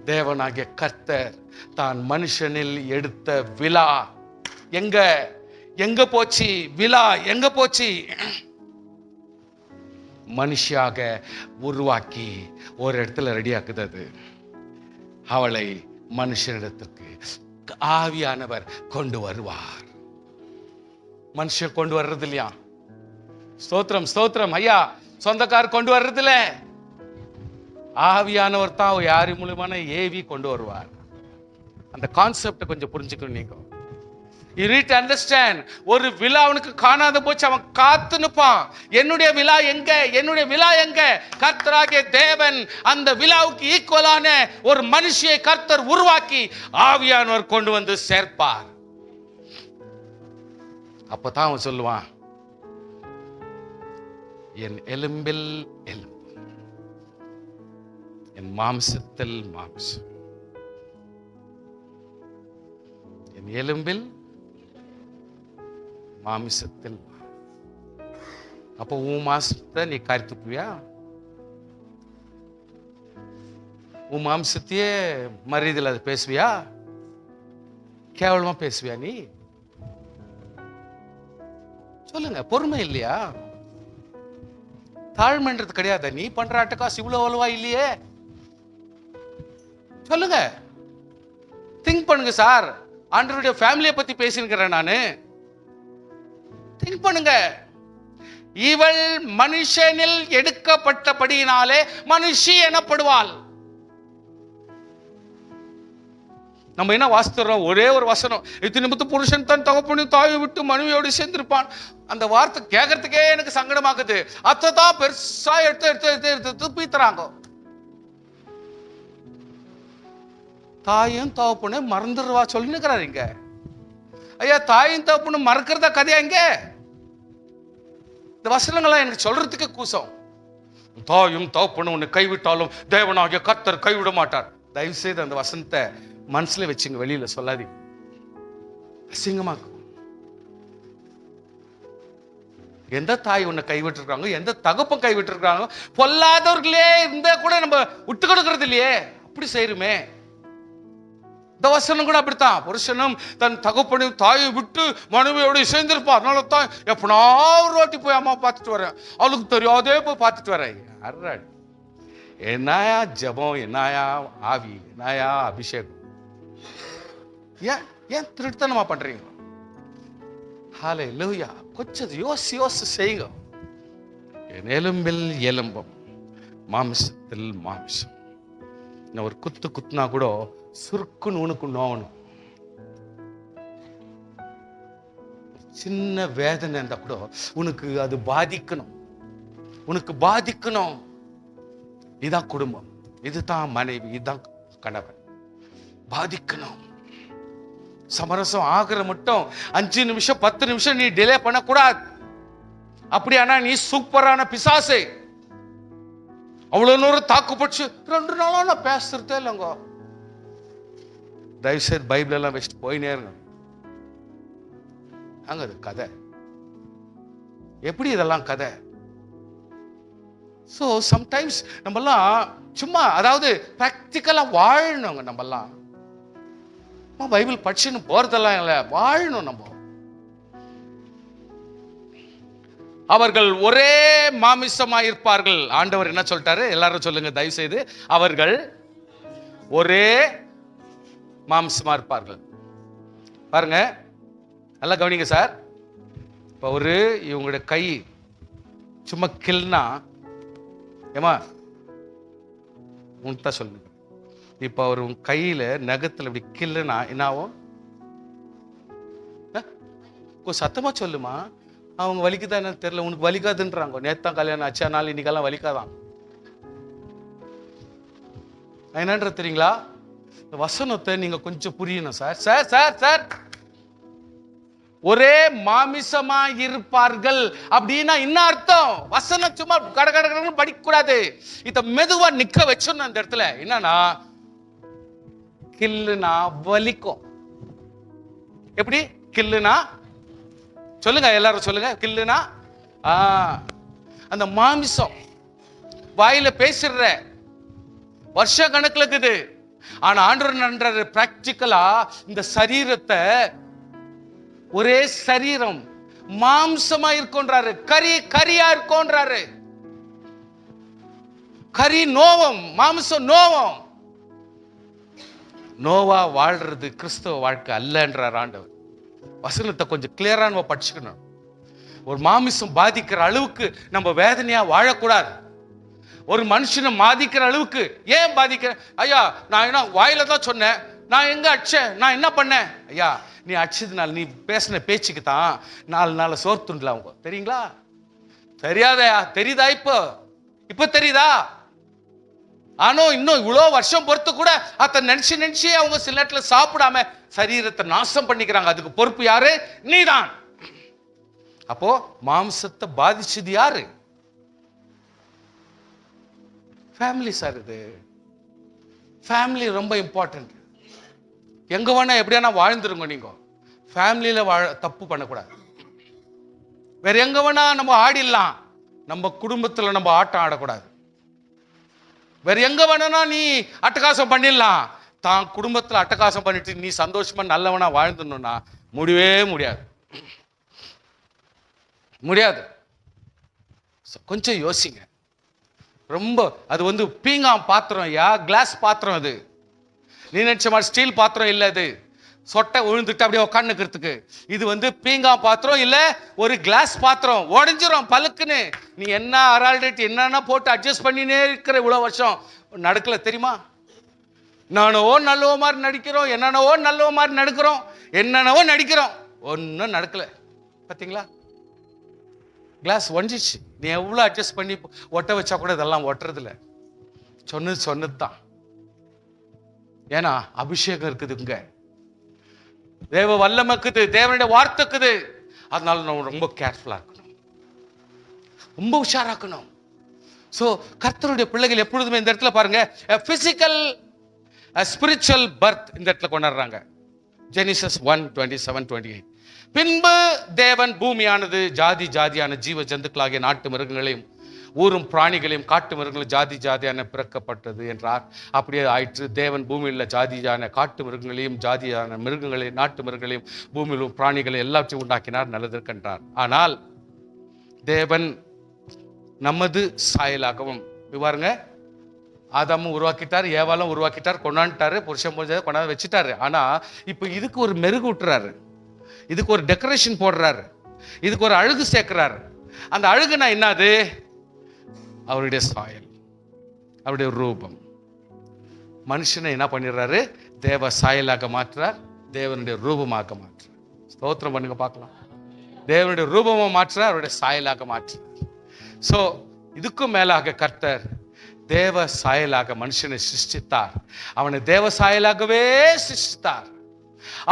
தேவனாகிய கர்த்தர் தான் மனுஷனில் எடுத்த விழா எங்க போச்சு? விழா எங்க போச்சு? மனுஷியாக உருவாக்கி ஒரு இடத்துல ரெடியாக்குது. அது அவளை மனுஷனிடத்திற்கு ஆவியானவர் கொண்டு வருவார். மனுஷன் கொண்டு வர்றது இல்லையா? ஸ்தோத்திரம் ஸ்தோத்திரம் ஐயா. சொந்தக்கார் கொண்டு வர்றது இல்ல, ஆவியானவர் தான் யாரு மூலமான ஏவி கொண்டு வருவார். அந்த கான்செப்டை கொஞ்சம் புரிஞ்சுக்கணும் நீங்க. You need to understand. ஒரு விழா அவனுக்கு காணாத போச்சு, அவன் காத்து நிற்பான். என்னுடைய விழா எங்க? என்னுடைய விழா எங்க? கர்த்தராகிய தேவன் அந்த விழாவுக்கு ஈக்குவலான ஒரு மனுஷியை கர்த்தர் உருவாக்கி ஆவியானவர் கொண்டு வந்து சேர்ப்பார். அப்பதான் அவன் சொல்லுவான், என் எலும்பில் எலும்பு, என் மாம்சத்தில் மாம்சம், என் எலும்பில் மாமிசத்தில். அப்போ உன் மாம்சத்தை நீ காரித்துப்பியா? உன் மாம்சத்தையே மரியாதையில் அதை பேசுவியா? கேவலமா பேசுவியா நீ? சொல்லுங்க, பொறுமை இல்லையா? தாழ்மைன்றது கிடையாது. நீ பண்ற அட்டகாசு இவ்வளவு அவ்வளவா இல்லையே. சொல்லுங்க, திங்க் பண்ணுங்க சார். ஆண்டவருடைய ஃபேமிலியை பத்தி பேசினுக்கிறேன் நானு. திங்க் பண்ணுங்க. இவள் மனுஷனில் எடுக்கப்பட்டபடியினாலே மனுஷி எனப்படுவாள். நம்ம என்ன வாசிக்கிறோம்? ஒரே ஒரு வசனம், இத்தனை நிமித்து புருஷன் தன் தகப்பனையும் தாயை விட்டு மனைவியோடு சேர்ந்திருப்பான். அந்த வார்த்தை கேட்கறதுக்கே எனக்கு சங்கடமாக்குது. அதான் பெருசா எடுத்து பீத்துறாங்க. தாயும் தகப்பனு மறந்துடுவா சொல்லிருக்கிறாரு இங்க. ஐயா, தாயும் தகப்பனு மறக்கிறதா கதையா இங்க? இந்த வசனங்கள்லாம் எனக்கு சொல்றதுக்கு கூசம். தாயும் தகப்பனும் உன்னை கைவிட்டாலும் தேவனாகிய கர்த்தர் கைவிட மாட்டார். தயவு செய்து அந்த வசனத்தை மனசுல வச்சுங்க, வெளியில சொல்லாதீங்க. அசிங்கமாக்கும். எந்த தாய் உன்னை கைவிட்டு இருக்காங்க, எந்த தகப்பன் கைவிட்டு இருக்காங்க, பொல்லாதவர்களே இருந்தா கூட நம்ம விட்டு கொடுக்கறது இல்லையே, அப்படி செய்யுமே. இந்த வசனம் கூட அப்படித்தான். புருஷனும் தன் தகப்பனையும் தாயை விட்டு மனைவியோடு சேர்ந்திருப்பார். அதனால தான் எப்பனா ஒரு வாட்டி போய் அம்மா பார்த்துட்டு வரேன், அவளுக்கு தெரியாதே போய் பார்த்துட்டு வரேன். என்னையா ஜபம், என்னையா ஆவி, என்னையா அபிஷேகம்? ஏன் ஏன் திருட்டுத்தனமா பண்றீங்க? ஹல்லேலூயா. கொஞ்சம் யோசி செய்யுங்க. என் எலும்பில் எலும்பும் மாமிசத்தில் மாமிசம். நான் ஒரு குத்துனா கூட சுருக்குன்னு உனக்கு நோவணும். சின்ன வேதனை இருந்தா கூட உனக்கு அது பாதிக்கணும், உனக்கு பாதிக்கணும். இதுதான் குடும்பம், இதுதான் மனைவி, இதுதான் கணவன். பாதிக்கணும். சமரசம் ஆகிற மட்டும் 5 நிமிஷம் 10 நிமிஷம் நீ டிலே பண்ணக்கூடாது. அப்படியானா நீ சூப்பரான பிசாசு. அவ்வளவு நேரம் தாக்குப்பட்டு 2 நாளா நான் பேசுறதே இல்லைங்க. தயவுசெய்து பைபிள் எல்லாம் வச்சுட்டு போயினே இருங்க. அங்க அது கதை. எப்படி இதெல்லாம் கதை? ஸோ சம்டைம்ஸ் நம்மெல்லாம் சும்மா, அதாவது பிராக்டிக்கலா வாழணுங்க. நம்மெல்லாம் பைபிள் படிச்சுன்னு போறதெல்லாம் இல்லை, வாழணும் நம்ம. அவர்கள் ஒரே மாமிசமா இருப்பார்கள். ஆண்டவர் என்ன சொல்லிட்டாரு? எல்லாரும் சொல்லுங்க தயவு செய்து. அவர்கள் ஒரே மாமிசமா இருப்பார்கள். பாருங்க, நல்லா கவனிங்க சார். இப்போ இவங்களுடைய கை சும்மா கிள்னா, ஏமா உன்கிட்ட சொல்லுங்க. இப்போ அவர் உன் கையில நகத்துல இப்படி கிள்ளுனா என்ன ஆகும்? சத்தமா சொல்லுமா. அவங்க வலிக்குதான் என்னன்னு தெரியல. உனக்கு வலிக்காதுன்றாங்க. நேத்தான் கல்யாணம் ஆச்சு, அதனால இன்னைக்கெல்லாம் வலிக்காதான். என்னன்ற தெரியுங்களா? வசனத்தை நீங்க கொஞ்சம் புரியணும் சார். சார் சார் சார் ஒரே மாமிசமா இருப்பார்கள் அப்படின்னா என்ன அர்த்தம்? வசனம் சும்மா கடகடன்னு படிக்க கூடாது. இத மெதுவா நிக்க வச்சிடணும் அந்த இடத்துல. என்னன்னா, கில்லுனா வலிக்கும். எப்படி கில்லுனா? சொல்லுங்க, எல்லாரும் சொல்லுங்க. கில்லுனா அந்த மாமிசம் வாயில பேசுற வருஷ கணக்குல இருக்குது. ஆனா ஆண்டவர் நன்றாரு பிராக்டிக்கலா இந்த சரீரத்தை ஒரே சரீரம் மாம்சமா இருக்கோன்றாரு, கரியா இருக்கோன்றாரு. கரி நோவம், மாம்சம் நோவம். நோவா வாழ்றது கிறிஸ்தவ வாழ்க்கை அல்லன்றார் ஆண்டவர். வசனத்தை கொஞ்சம் கிளியரா நம்ம படிச்சுக்கணும். ஒரு மாமிசம் பாதிக்கிற அளவுக்கு நம்ம வேதனையா வாழக்கூடாது. ஒரு மனுஷனை பாதிக்கிற அளவுக்கு ஏன் பாதிக்கிற? ஐயா, நான் என்ன வாயில தான் சொன்னேன், நான் எங்க அடிச்சேன், நான் என்ன பண்ணேன்? ஐயா, நீ அடிச்சதுனால, நீ பேசின பேச்சுக்கு தான் 4 நாள் சோர்த்துண்டல அவங்க. தெரியுங்களா? தெரியாதயா? தெரியுதா? இப்ப தெரியுதா? ஆனோ இன்னும் இவ்வளவு வருஷம் பொறுத்து கூட அத நினைச்சு அவங்க சில நேரத்துல சாப்பிடாம சரீரத்தை நாசம் பண்ணிக்கிறாங்க. அதுக்கு பொறுப்பு யாரு? நீதான். அப்போ மாம்சத்தை பாதிச்சது யாரு? Family sir. இது ஃபேமிலி ரொம்ப இம்பார்ட்டன்ட். எங்க வேணா எப்படியானா வாழ்ந்துருங்க. நீங்க ஃபேமிலியில தப்பு பண்ணக்கூடாது. வேற எங்க வேணா நம்ம ஆடிடலாம், நம்ம குடும்பத்துல நம்ம ஆட்டம் ஆடக்கூடாது. வேற எங்க வேணும்னா நீ அட்டகாசம் பண்ணிடலாம், தான் குடும்பத்துல அட்டகாசம் பண்ணிட்டு நீ சந்தோஷமா நல்லவனா வாழ்ந்துடணும்னா முடியவே முடியாது. முடியாது. கொஞ்சம் யோசிங்க. ரொம்ப அது பீங்காம் பாத்திரம், கிளாஸ் பாத்திரம். அது நீ நினைச்ச மாதிரி ஸ்டீல் பாத்திரம் இல்ல. அது சொட்டை விழுந்துட்டு அப்படியே உட்காந்துக்கிறதுக்கு. இது பீங்காம் பாத்திரம் இல்ல, ஒரு கிளாஸ் பாத்திரம். உடஞ்சிரும் பழுக்குன்னு. நீ என்ன அரால்டேட் என்னன்னா போட்டு அட்ஜஸ்ட் பண்ணினே இருக்கிற இவ்வளவு வருஷம் நடக்கல தெரியுமா? நானவோ நல்லவோ மாதிரி நடிக்கிறோம், என்னென்னவோ நல்லவோ மாதிரி நடிக்கிறோம், என்னென்னவோ நடிக்கிறோம், ஒன்னும் நடக்கல. பாத்தீங்களா? கிளாஸ் ஒஞ்சிச்சு. நீ எவ்வளவு அட்ஜஸ்ட் பண்ணி ஒட்ட வச்சா கூட இதெல்லாம் ஒட்டுறது இல்லை. சொன்னதுதான். ஏன்னா அபிஷேகம் இருக்குதுங்க, தேவ வல்லமை இருக்குது, தேவனுடைய வார்த்தை இருக்குது. அதனால நம்ம ரொம்ப கேர்ஃபுல்லா இருக்கணும், ரொம்ப உஷாராக்கணும். சோ கர்த்தருடைய பிள்ளைகள் எப்பொழுதுமே இந்த இடத்துல பாருங்க, பிசிக்கல் ஸ்பிரிச்சுவல் பர்த் இந்த இடத்துல கொண்டாடுறாங்க. ஜெனிசஸ் 1:27-28. பின்பு தேவன் பூமியானது ஜாதி ஜாதியான ஜீவ ஜந்துக்களாகிய நாட்டு மிருகங்களையும் ஊரும் பிராணிகளையும் காட்டு மிருகங்களையும் ஜாதி ஜாதியான பிறக்கப்பட்டது என்றார். அப்படியே ஆயிற்று. தேவன் பூமியில் ஜாதியான காட்டு மிருகங்களையும் ஜாதியான மிருகங்களையும் நாட்டு மிருகங்களையும் பூமியிலும் பிராணிகளையும் எல்லாவற்றையும் உண்டாக்கினார், நல்லதற்கென்றார். ஆனால் தேவன் நமது சாயலாகவும், பாருங்க, ஆதாமும் உருவாக்கிட்டார், ஏவாலும் உருவாக்கிட்டார், கொண்டாண்டாரு, புருஷன் புரிஞ்சதை கொண்டாந்து வச்சுட்டாரு. ஆனா இப்ப இதுக்கு ஒரு மெருகு விட்டுறாரு, இதுக்கு ஒரு டெக்கரேஷன் போடுறாரு, இதுக்கு ஒரு அழகு சேர்க்கிறாரு. அந்த அழகுனா என்னது? அவருடைய சாயல், அவருடைய ரூபம். மனுஷனை என்ன பண்ணிடுறாரு? தேவ சாயலாக மாற்றுறார், தேவனுடைய ரூபமாக மாற்றுறார். ஸ்தோத்திரம் பண்ணுங்க பார்க்கலாம். தேவனுடைய ரூபமாக மாற்றுறார், அவருடைய சாயலாக மாற்றுறார். சோ இதுக்கும் மேலாக கர்த்தர் தேவ சாயலாக மனுஷனை சிருஷ்டித்தார். அவனை தேவ சாயலாகவே சிருஷ்டித்தார்,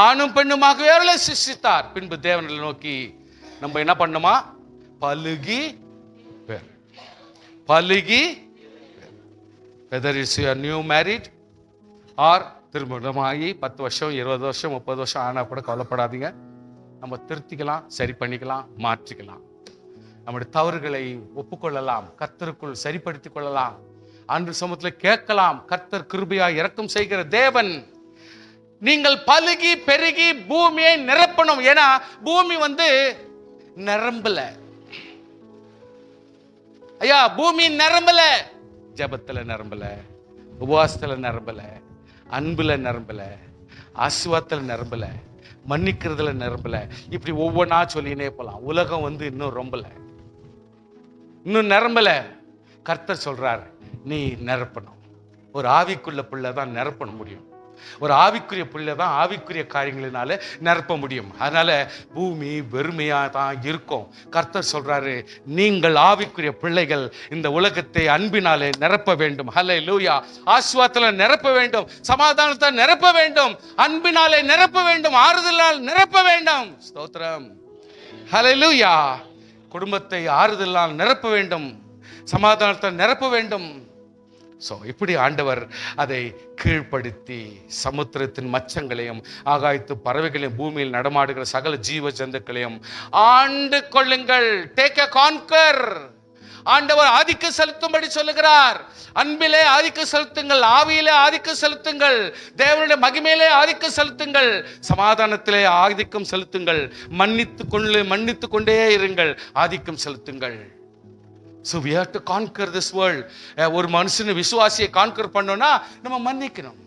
ஆணும் பெண்ணுமாகவே அவர்களை சிருஷ்டித்தார். பின்பு தேவனை நோக்கி நம்ம என்ன பண்ணுமா? பலுகி பலுகி, whether it's you are new married or திருமணமாகி 10 வருஷம் 20 வருஷம் 30 வருஷம் ஆனா கூட கவலைப்படாதீங்க. நம்ம திருத்திக்கலாம், சரி பண்ணிக்கலாம், மாற்றிக்கலாம். நம்முடைய தவறுகளை ஒப்புக்கொள்ளலாம், கர்த்தருக்குள் சரிப்படுத்திக் கொள்ளலாம், அன்று சமூகத்தில் கேட்கலாம். கர்த்தர் கிருபையா இரக்கம் செய்கிற தேவன். நீங்கள் பலுகி பெருகி பூமியை நிரப்பணும். ஏன்னா பூமி நிரம்பல. ஐயா, பூமி நிரம்பல. ஜபத்துல நிரம்பல, உபவாசத்துல நிரம்பல, அன்புல நிரம்பல, ஆசீர்வாதத்துல நிரம்பல, மன்னிக்கிறதுல நிரம்பல. இப்படி ஒவ்வொன்றா சொல்லினே போலாம். உலகம் இன்னும் ரொம்பல, இன்னும் நிரம்பல. கர்த்தர் சொல்றார், நீ நிரப்பணும். ஒரு ஆவிக்குள்ள பிள்ளை தான் நிரப்ப முடியும். ஒரு ஆவிக்குரிய பிள்ளை தான் ஆவிக்குரிய காரியங்களினால நிரப்ப முடியும். அதனால பூமி வெறுமையா தான் இருக்கும். கர்த்தர் சொல்றாரு, நீங்கள் ஆவிக்குரிய பிள்ளைகள் இந்த உலகத்தை அன்பினாலே நிரப்ப வேண்டும். ஹல்லேலூயா. ஆசீர்வாதத்துல நிரப்ப வேண்டும், சமாதானத்தை நிரப்ப வேண்டும், அன்பினாலே நிரப்ப வேண்டும், ஆறுதலால் நிரப்ப வேண்டும். ஸ்தோத்திரம். ஹல்லேலூயா. குடும்பத்தை ஆறுதலால் நிரப்ப வேண்டும், சமாதானத்தை நிரப்ப வேண்டும். இப்படி ஆண்டவர் அதை கீழ்ப்படுத்தி சமுத்திரத்தின் மச்சங்களையும் ஆகாயத்து பறவைகளையும் பூமியில் நடமாடுகிற சகல ஜீவ ஜந்துக்களையும் ஆண்டு கொள்ளுங்கள். Take a conquer. ஆண்டவர் ஆதிக்க செலுத்தும்படி சொல்லுகிறார். அன்பிலே ஆதிக்க செலுத்துங்கள், ஆவியிலே ஆதிக்க செலுத்துங்கள், தேவனுடைய மகிமையிலே ஆதிக்க செலுத்துங்கள், சமாதானத்திலே ஆதிக்கம் செலுத்துங்கள், மன்னித்து கொண்டே இருங்கள், ஆதிக்கம் செலுத்துங்கள். So we have to conquer this world. ஒரு மனுஷனை விசுவாசியை கான்கர் பண்ணோம்னா நம்ம மன்னிக்கணும்.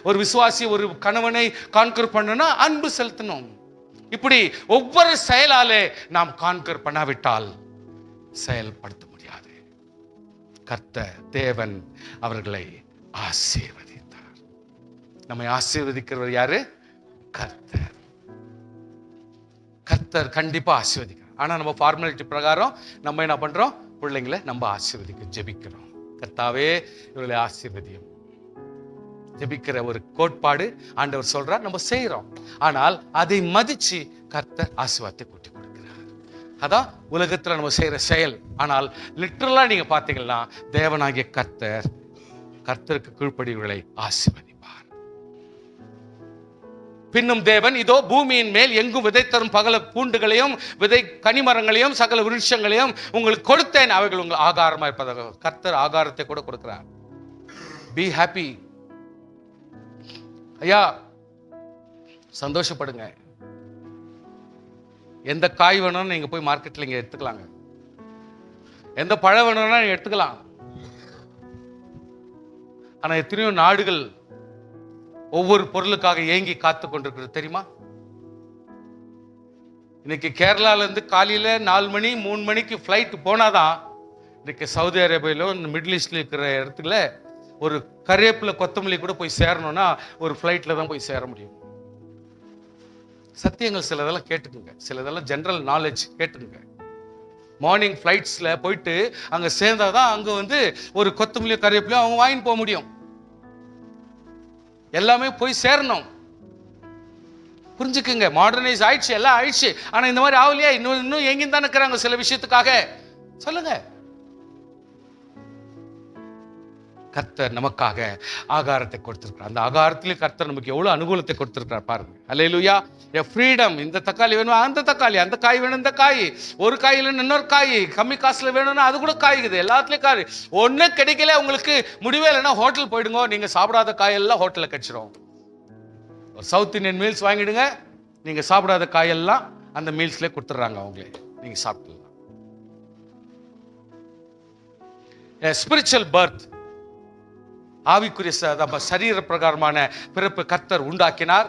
ஒரு விசுவாசி ஒரு கணவனை கான்கர் பண்ணோம்னா அன்பு செலுத்தணும். இப்படி ஒவ்வொரு செயலாலே நாம் கான்கர் பண்ணாவிட்டால் செயல்படுத்த முடியாது. கர்த்தர் தேவன் அவர்களை ஆசீர்வதித்தார். நம்மை ஆசீர்வதிக்கிறவர் யாரு? கர்த்தர். கர்த்தர் கண்டிப்பா ஆசீர்வதிக்கிறார். ஆனா நம்ம ஃபார்மாலிட்டி பிரகாரம் நம்ம என்ன பண்றோம்? பிள்ளைங்களை நம்ம ஆசீர்வதிக்க ஜெபிக்கிறோம். கர்த்தாவே இவர்களை ஆசீர்வதியும் ஜெபிக்கிற ஒரு கோட்பாடு ஆண்டவர் சொல்றார், நம்ம செய்யறோம். ஆனால் அதை மதிச்சு கர்த்தர் ஆசீர்வாதத்தை கூட்டி கொடுக்கிறார். அதான் உலகத்துல நம்ம செய்யற செயல். ஆனால் லிட்டரலா நீங்க பாத்தீங்கன்னா தேவனாகிய கர்த்தருக்கு கீழ்ப்படிகளை ஆசீர்வதிப்பார். பின்னும் தேவன், இதோ பூமியின் மேல் எங்கும் விதை தரும் பகல பூண்டுகளையும் விதை கனிமரங்களையும் சகல விருட்சங்களையும் உங்களுக்கு கொடுத்தேன், அவைகள் உங்கள் ஆகாரமா இருப்பதாக. கர்த்தர் ஆகாரத்தை கூட கொடுக்கிறார். Be happy. ஐயா, சந்தோஷப்படுங்க. எந்த காய் வேணும்னு நீங்க போய் மார்க்கெட்ல இங்க எடுத்துக்கலாங்க. எந்த பழம் வேணும்னா நீங்க எடுத்துக்கலாம். ஆனா எத்தனையோ நாடுகள் ஒவ்வொரு பொருளுக்காக ஏங்கி காத்து கொண்டிருக்கிறது தெரியுமா? இன்னைக்கு கேரளால இருந்து காலையில 4 மணி 3 மணிக்கு ஃபிளைட் போனாதான் இன்னைக்கு சவுதி அரேபியாவிலும் இந்த மிடில் ஈஸ்ட்ல இருக்கிற இடத்துல ஒரு கருவேப்பிலை கொத்தமல்லி கூட போய் சேரணும்னா ஒரு ஃபிளைட்ல தான் போய் சேர முடியும். சத்தியங்கள் சிலதெல்லாம் கேட்டுக்குங்க, சிலதெல்லாம் ஜெனரல் நாலேஜ் கேட்டுக்குங்க. மார்னிங் ஃபிளைட்ஸ்ல போயிட்டு அங்க சேர்ந்தாதான் அங்க ஒரு கொத்தமல்லி கருவேப்பிலையும் அவங்க வாங்கிட்டு போக முடியும். எல்லாமே போய் சேரணும். புரிஞ்சுக்குங்க, மாடர்னைஸ் ஆயிடுச்சு, எல்லாம் ஆயிடுச்சு. ஆனா இந்த மாதிரி ஆகலையா? இன்னும் எங்கேயும் தான் இருக்கிறாங்க சில விஷயத்துக்காக. சொல்லுங்க. கர்த்தர் நமக்காக ஆகாரத்தை கொடுத்திருக்கிறார். அந்த ஆகாரத்திலே கர்த்தர் நமக்கு எவ்வளவு அனுகூலத்தை கொடுத்திருக்கிறார் பாருங்க. அல்லேலூயா. ஃப்ரீடம். இந்த தக்காளி வேணும், அந்த தக்காளி, அந்த காய் வேணும், இந்த காய், ஒரு காயில இன்னொரு காய், கம்மி காசுல வேணும்னா அது கூட காய்க்குது. எல்லாத்துலயும் காய். ஒன்னும் கிடைக்கல உங்களுக்கு, முடிவே இல்லைன்னா ஹோட்டல் போயிடுங்க. நீங்க சாப்பிடாத காயெல்லாம் ஹோட்டல்ல கிடைச்சிரும். ஒரு சவுத் இந்தியன் மீல்ஸ் வாங்கிடுங்க, நீங்க சாப்பிடாத காயெல்லாம் அந்த மீல்ஸ்ல கொடுத்துட்றாங்க அவங்களே, நீங்க சாப்பிடலாம். ஸ்பிரிச்சுவல் பர்த், ஆவிக்குரிய சரீர பிரகாரமான பிறப்பு கர்த்தர் உண்டாக்கினார்.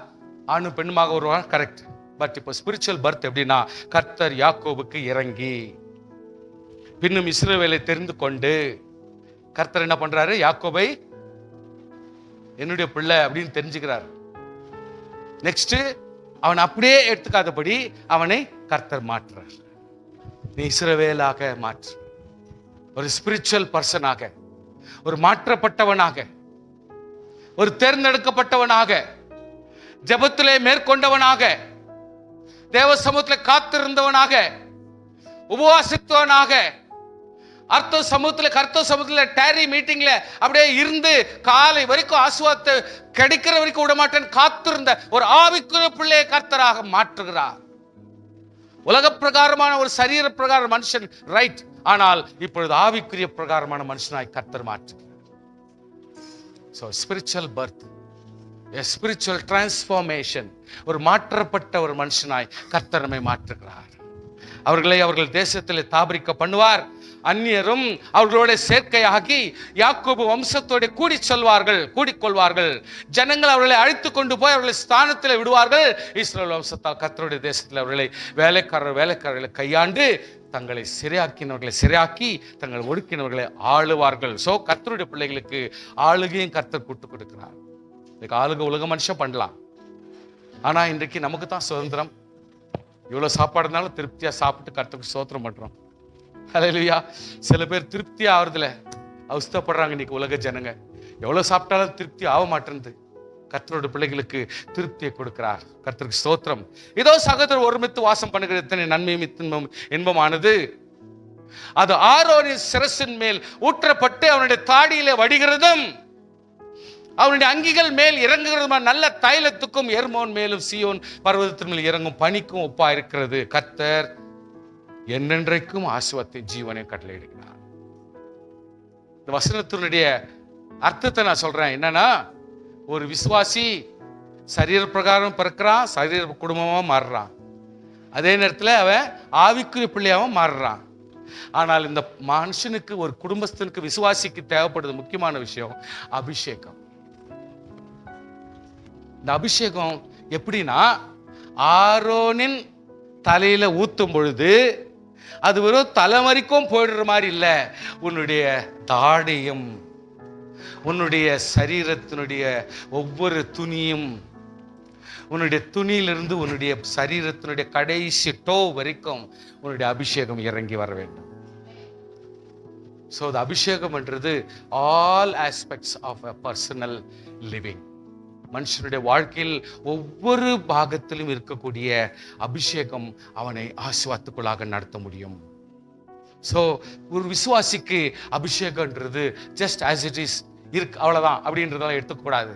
ஆணும் பெண்ணுமாக வருவாங்க, கரெக்ட். பட் இப்போ ஸ்பிரிச்சுவல் பர்த் எப்படின்னா, கர்த்தர் யாக்கோபுக்கு இறங்கி பின்னும் இஸ்ரவேலை தெரிந்து கொண்டு கர்த்தர் என்ன பண்றாரு? யாக்கோபை என்னுடைய பிள்ளை அப்படின்னு தெரிஞ்சுக்கிறார். நெக்ஸ்ட், அவன் அப்படியே எடுத்துக்காதபடி அவனை கர்த்தர் மாற்றுறார். நீ இஸ்ரவேலாக மாற்று, ஒரு ஸ்பிரிச்சுவல் பர்சனாக, ஒரு மாற்றப்பட்டவனாக, ஒரு தேர்ந்தெடுக்கப்பட்டவனாக, ஜெபத்திலே மேற்கொண்டவனாக, தேவ சமூகத்தில் காத்திருந்தவனாக, உபவாசித்தவனாக, கர்த்தர் சமூகத்துல டேரி மீட்டிங்ல அப்படியே இருந்து காலை வரைக்கும் ஆசீர்வாதத்தை கிடைக்கிற வரைக்கும் விட மாட்டேன் காத்திருந்த ஒரு ஆவிக்குரிய பிள்ளையை கர்த்தராக மாற்றுகிறார். உலக பிரகாரமான ஒரு சரீர பிரகார மனுஷன், ரைட். ஆனால் இப்பொழுது ஆவிக்குரிய பிரகாரமான மனுஷனாய் கர்த்தர் மாற்றுகிறார். So spiritual birth, a spiritual transformation, ஒரு மாற்றப்பட்ட ஒரு மனுஷனாய் கர்த்தர் நம்மை மாற்றுகிறார். அவர்கள் தேசத்திலே தாபரிக்க பண்ணுவார். அந்நியரும் அவர்களோட சேர்க்கையாகி யாக்கோபு வம்சத்தோட கூடிக்கொள்வார்கள். ஜனங்கள் அவர்களை அழைத்து கொண்டு போய் அவர்களை ஸ்தானத்தில் விடுவார்கள். இஸ்ரவேல் வம்சத்தால் கர்த்தருடைய தேசத்தில் அவர்களை வேலைக்காரர்களை கையாண்டு தங்களை சிறையாக்கி தங்கள் ஒடுக்கினவர்களை ஆளுவார்கள். சோ கர்த்தருடைய பிள்ளைகளுக்கு ஆளுகையும் கர்த்தர் கூட்டு கொடுக்கிறார். ஆளுகை உலக மனுஷன் பண்ணலாம். ஆனா இன்றைக்கு நமக்கு தான் சுதந்திரம். இவ்வளவு சாப்பாடு இருந்தாலும் திருப்தியா சாப்பிட்டு கர்த்தருக்கு ஸ்தோத்திரம் பண்றோம். ஹல்லேலூயா. சில பேர் திருப்தி ஆகுறதுல அவஸ்தைப்படுறாங்க இன்னைக்கு உலக ஜனங்க. எவ்வளவு சாப்பிட்டாலும் திருப்தி ஆக மாட்டேங்குது. கர்த்தருடைய பிள்ளைகளுக்கு திருப்தியை கொடுக்கிறார். கர்த்தருக்கு ஸ்தோத்திரம். இதோ சகோதரர் ஒருமித்து வாசம் பண்ணுகிற எத்தனை நன்மையும் இன்பமானது. அது ஆரோனின் சிரசின் மேல் ஊற்றப்பட்டு அவனுடைய தாடியிலே வடிகிறதும் அவனுடைய அங்கிகள் மேல் இறங்குகிறதுமா நல்ல தைலத்துக்கும் எர்மோன் மேலும் சீயோன் பர்வதத்தின் மேல் இறங்கும் பனிக்கும் ஒப்பா இருக்கிறது. கர்த்தர் என்னென்றைக்கும் ஆசீர்வாதத்தை ஜீவனை கட்டளையிடுகிறார். இந்த வசனத்தினுடைய அர்த்தத்தை நான் சொல்றேன். என்னன்னா, ஒரு விசுவாசி சரீர பிரகாரம் பிறக்கிறான், சரீர குடும்பமா மாறுறான். அதே நேரத்தில் அவன் ஆவிக்குரிய பிள்ளையாவும் மாறுறான். ஆனால் இந்த மனுஷனுக்கு, ஒரு குடும்பத்திற்கு, விசுவாசிக்கு தேவைப்படுது முக்கியமான விஷயம் அபிஷேகம். இந்த அபிஷேகம் எப்படின்னா, ஆரோனின் தலையில ஊத்தும் பொழுது அது வெறும் தலைமறிக்கும் போயிடுற மாதிரி இல்லை. உன்னுடைய தாடியும் உன்னுடைய சரீரத்தினுடைய ஒவ்வொரு துணியும், உன்னுடைய துணியிலிருந்து உன்னுடைய சரீரத்தினுடைய கடைசி டோ வரைக்கும் உன்னுடைய அபிஷேகம் இறங்கி வர வேண்டும். ஸோ the அபிஷேகம் என்றது all aspects of a personal living. மனுஷனுடைய வாழ்க்கையில் ஒவ்வொரு பாகத்திலும் இருக்கக்கூடிய அபிஷேகம் அவனை ஆசீர்வாதத்துக்குள்ளாக நடத்த முடியும். ஸோ ஒரு விசுவாசிக்கு அபிஷேகம்ன்றது ஜஸ்ட் ஆஸ் இட் இஸ் இருக்கு, அவ்வளவுதான் அப்படின்றதெல்லாம் எடுத்துக்கூடாது.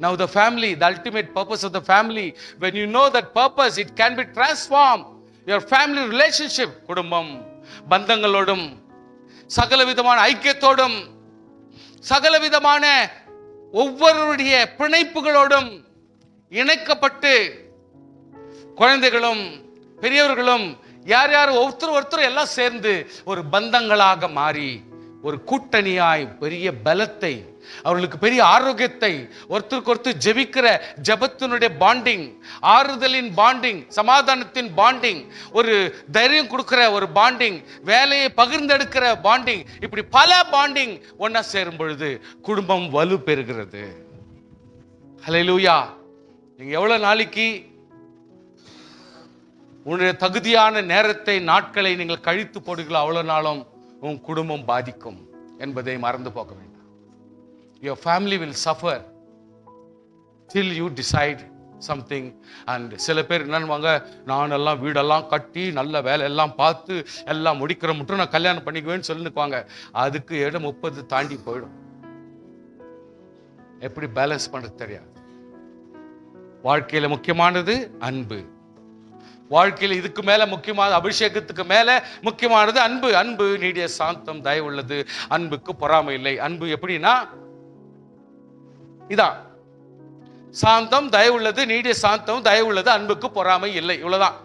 Now the family, the ultimate purpose of the family, when you know that purpose, it can be transformed. Your family relationship, குடும்பம் பந்தங்களோடும் சகல விதமான ஐக்கியத்தோடும் சகல விதமான ஒவ்வொருடைய பிணைப்புகளோடும் இணைக்கப்பட்டு குழந்தைகளும் பெரியவர்களும் யார் யார் ஒருத்தர் எல்லாம் சேர்ந்து ஒரு பந்தங்களாக மாறி ஒரு கூட்டணியாய் பெரிய பலத்தை, அவர்களுக்கு பெரிய ஆரோக்கியத்தை, ஒருத்தருக்கு ஒருத்தர் ஜெபிக்கிற ஜெபத்தினுடைய பாண்டிங், ஆறுதலின் பாண்டிங், சமாதானத்தின் பாண்டிங், ஒரு தைரியம் கொடுக்கிற ஒரு பாண்டிங், வேலையை பகிர்ந்தெடுக்கிற பாண்டிங், இப்படி பல பாண்டிங் ஒன்னா சேரும் பொழுது குடும்பம் வலு பெறுகிறது. ஹல்லேலூயா. நீங்க எவ்வளவு நாளைக்கு உன்னுடைய தகுதியான நேரத்தை, நாட்களை நீங்கள் கழித்து போடுங்களோ அவ்வளவு நாளும் உன் குடும்பம் பாதிக்கும் என்பதை மறந்து போக வேண்டாம். Your family will suffer till you decide something. And சில பேர் என்னன்னுவாங்க, நான் எல்லாம் வீடெல்லாம் கட்டி நல்ல வேலை எல்லாம் பார்த்து எல்லாம் முடிக்கிற மட்டும் நான் கல்யாணம் பண்ணிக்குவேன்னு சொல்லிக்குவாங்க. அதுக்கு இடம் 30 தாண்டி போயிடும். எப்படி பேலன்ஸ் பண்றது தெரியாது. வாழ்க்கையில முக்கியமானது அன்பு. வாழ்க்கையில் இதுக்கு மேல முக்கியமான, அபிஷேகத்துக்கு மேல முக்கியமானது அன்பு. அன்பு நீடிய சாந்தம், தயவு உள்ளது, அன்புக்கு பொறாமை இல்லை. அன்பு எப்படின்னா இதான், சாந்தம், தயவு உள்ளது, நீடிய சாந்தம், தயவு உள்ளது, அன்புக்கு பொறாமை இல்லை, இவ்வளவுதான்.